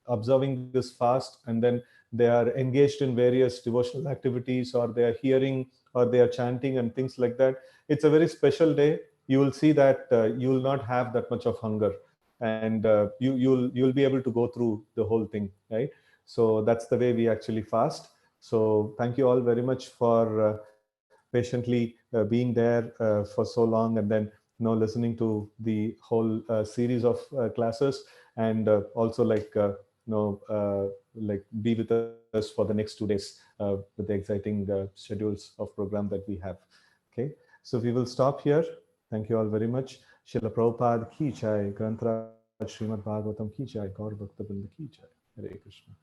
observing this fast, and then they are engaged in various devotional activities, or they are hearing, or they are chanting and things like that. It's a very special day. You will see that you will not have that much of hunger, and you'll be able to go through the whole thing, right? So that's the way we actually fast. So thank you all very much for patiently being there for so long, and then listening to the whole series of classes, and also, like, like, be with us for the next 2 days with the exciting schedules of program that we have. Okay, so we will stop here. Thank you all very much. Srila Prabhupada ki jai, Granth Raj Srimad Bhagavatam ki jai, Gaur Bhakta Vrinda ki jai. Hare Krishna.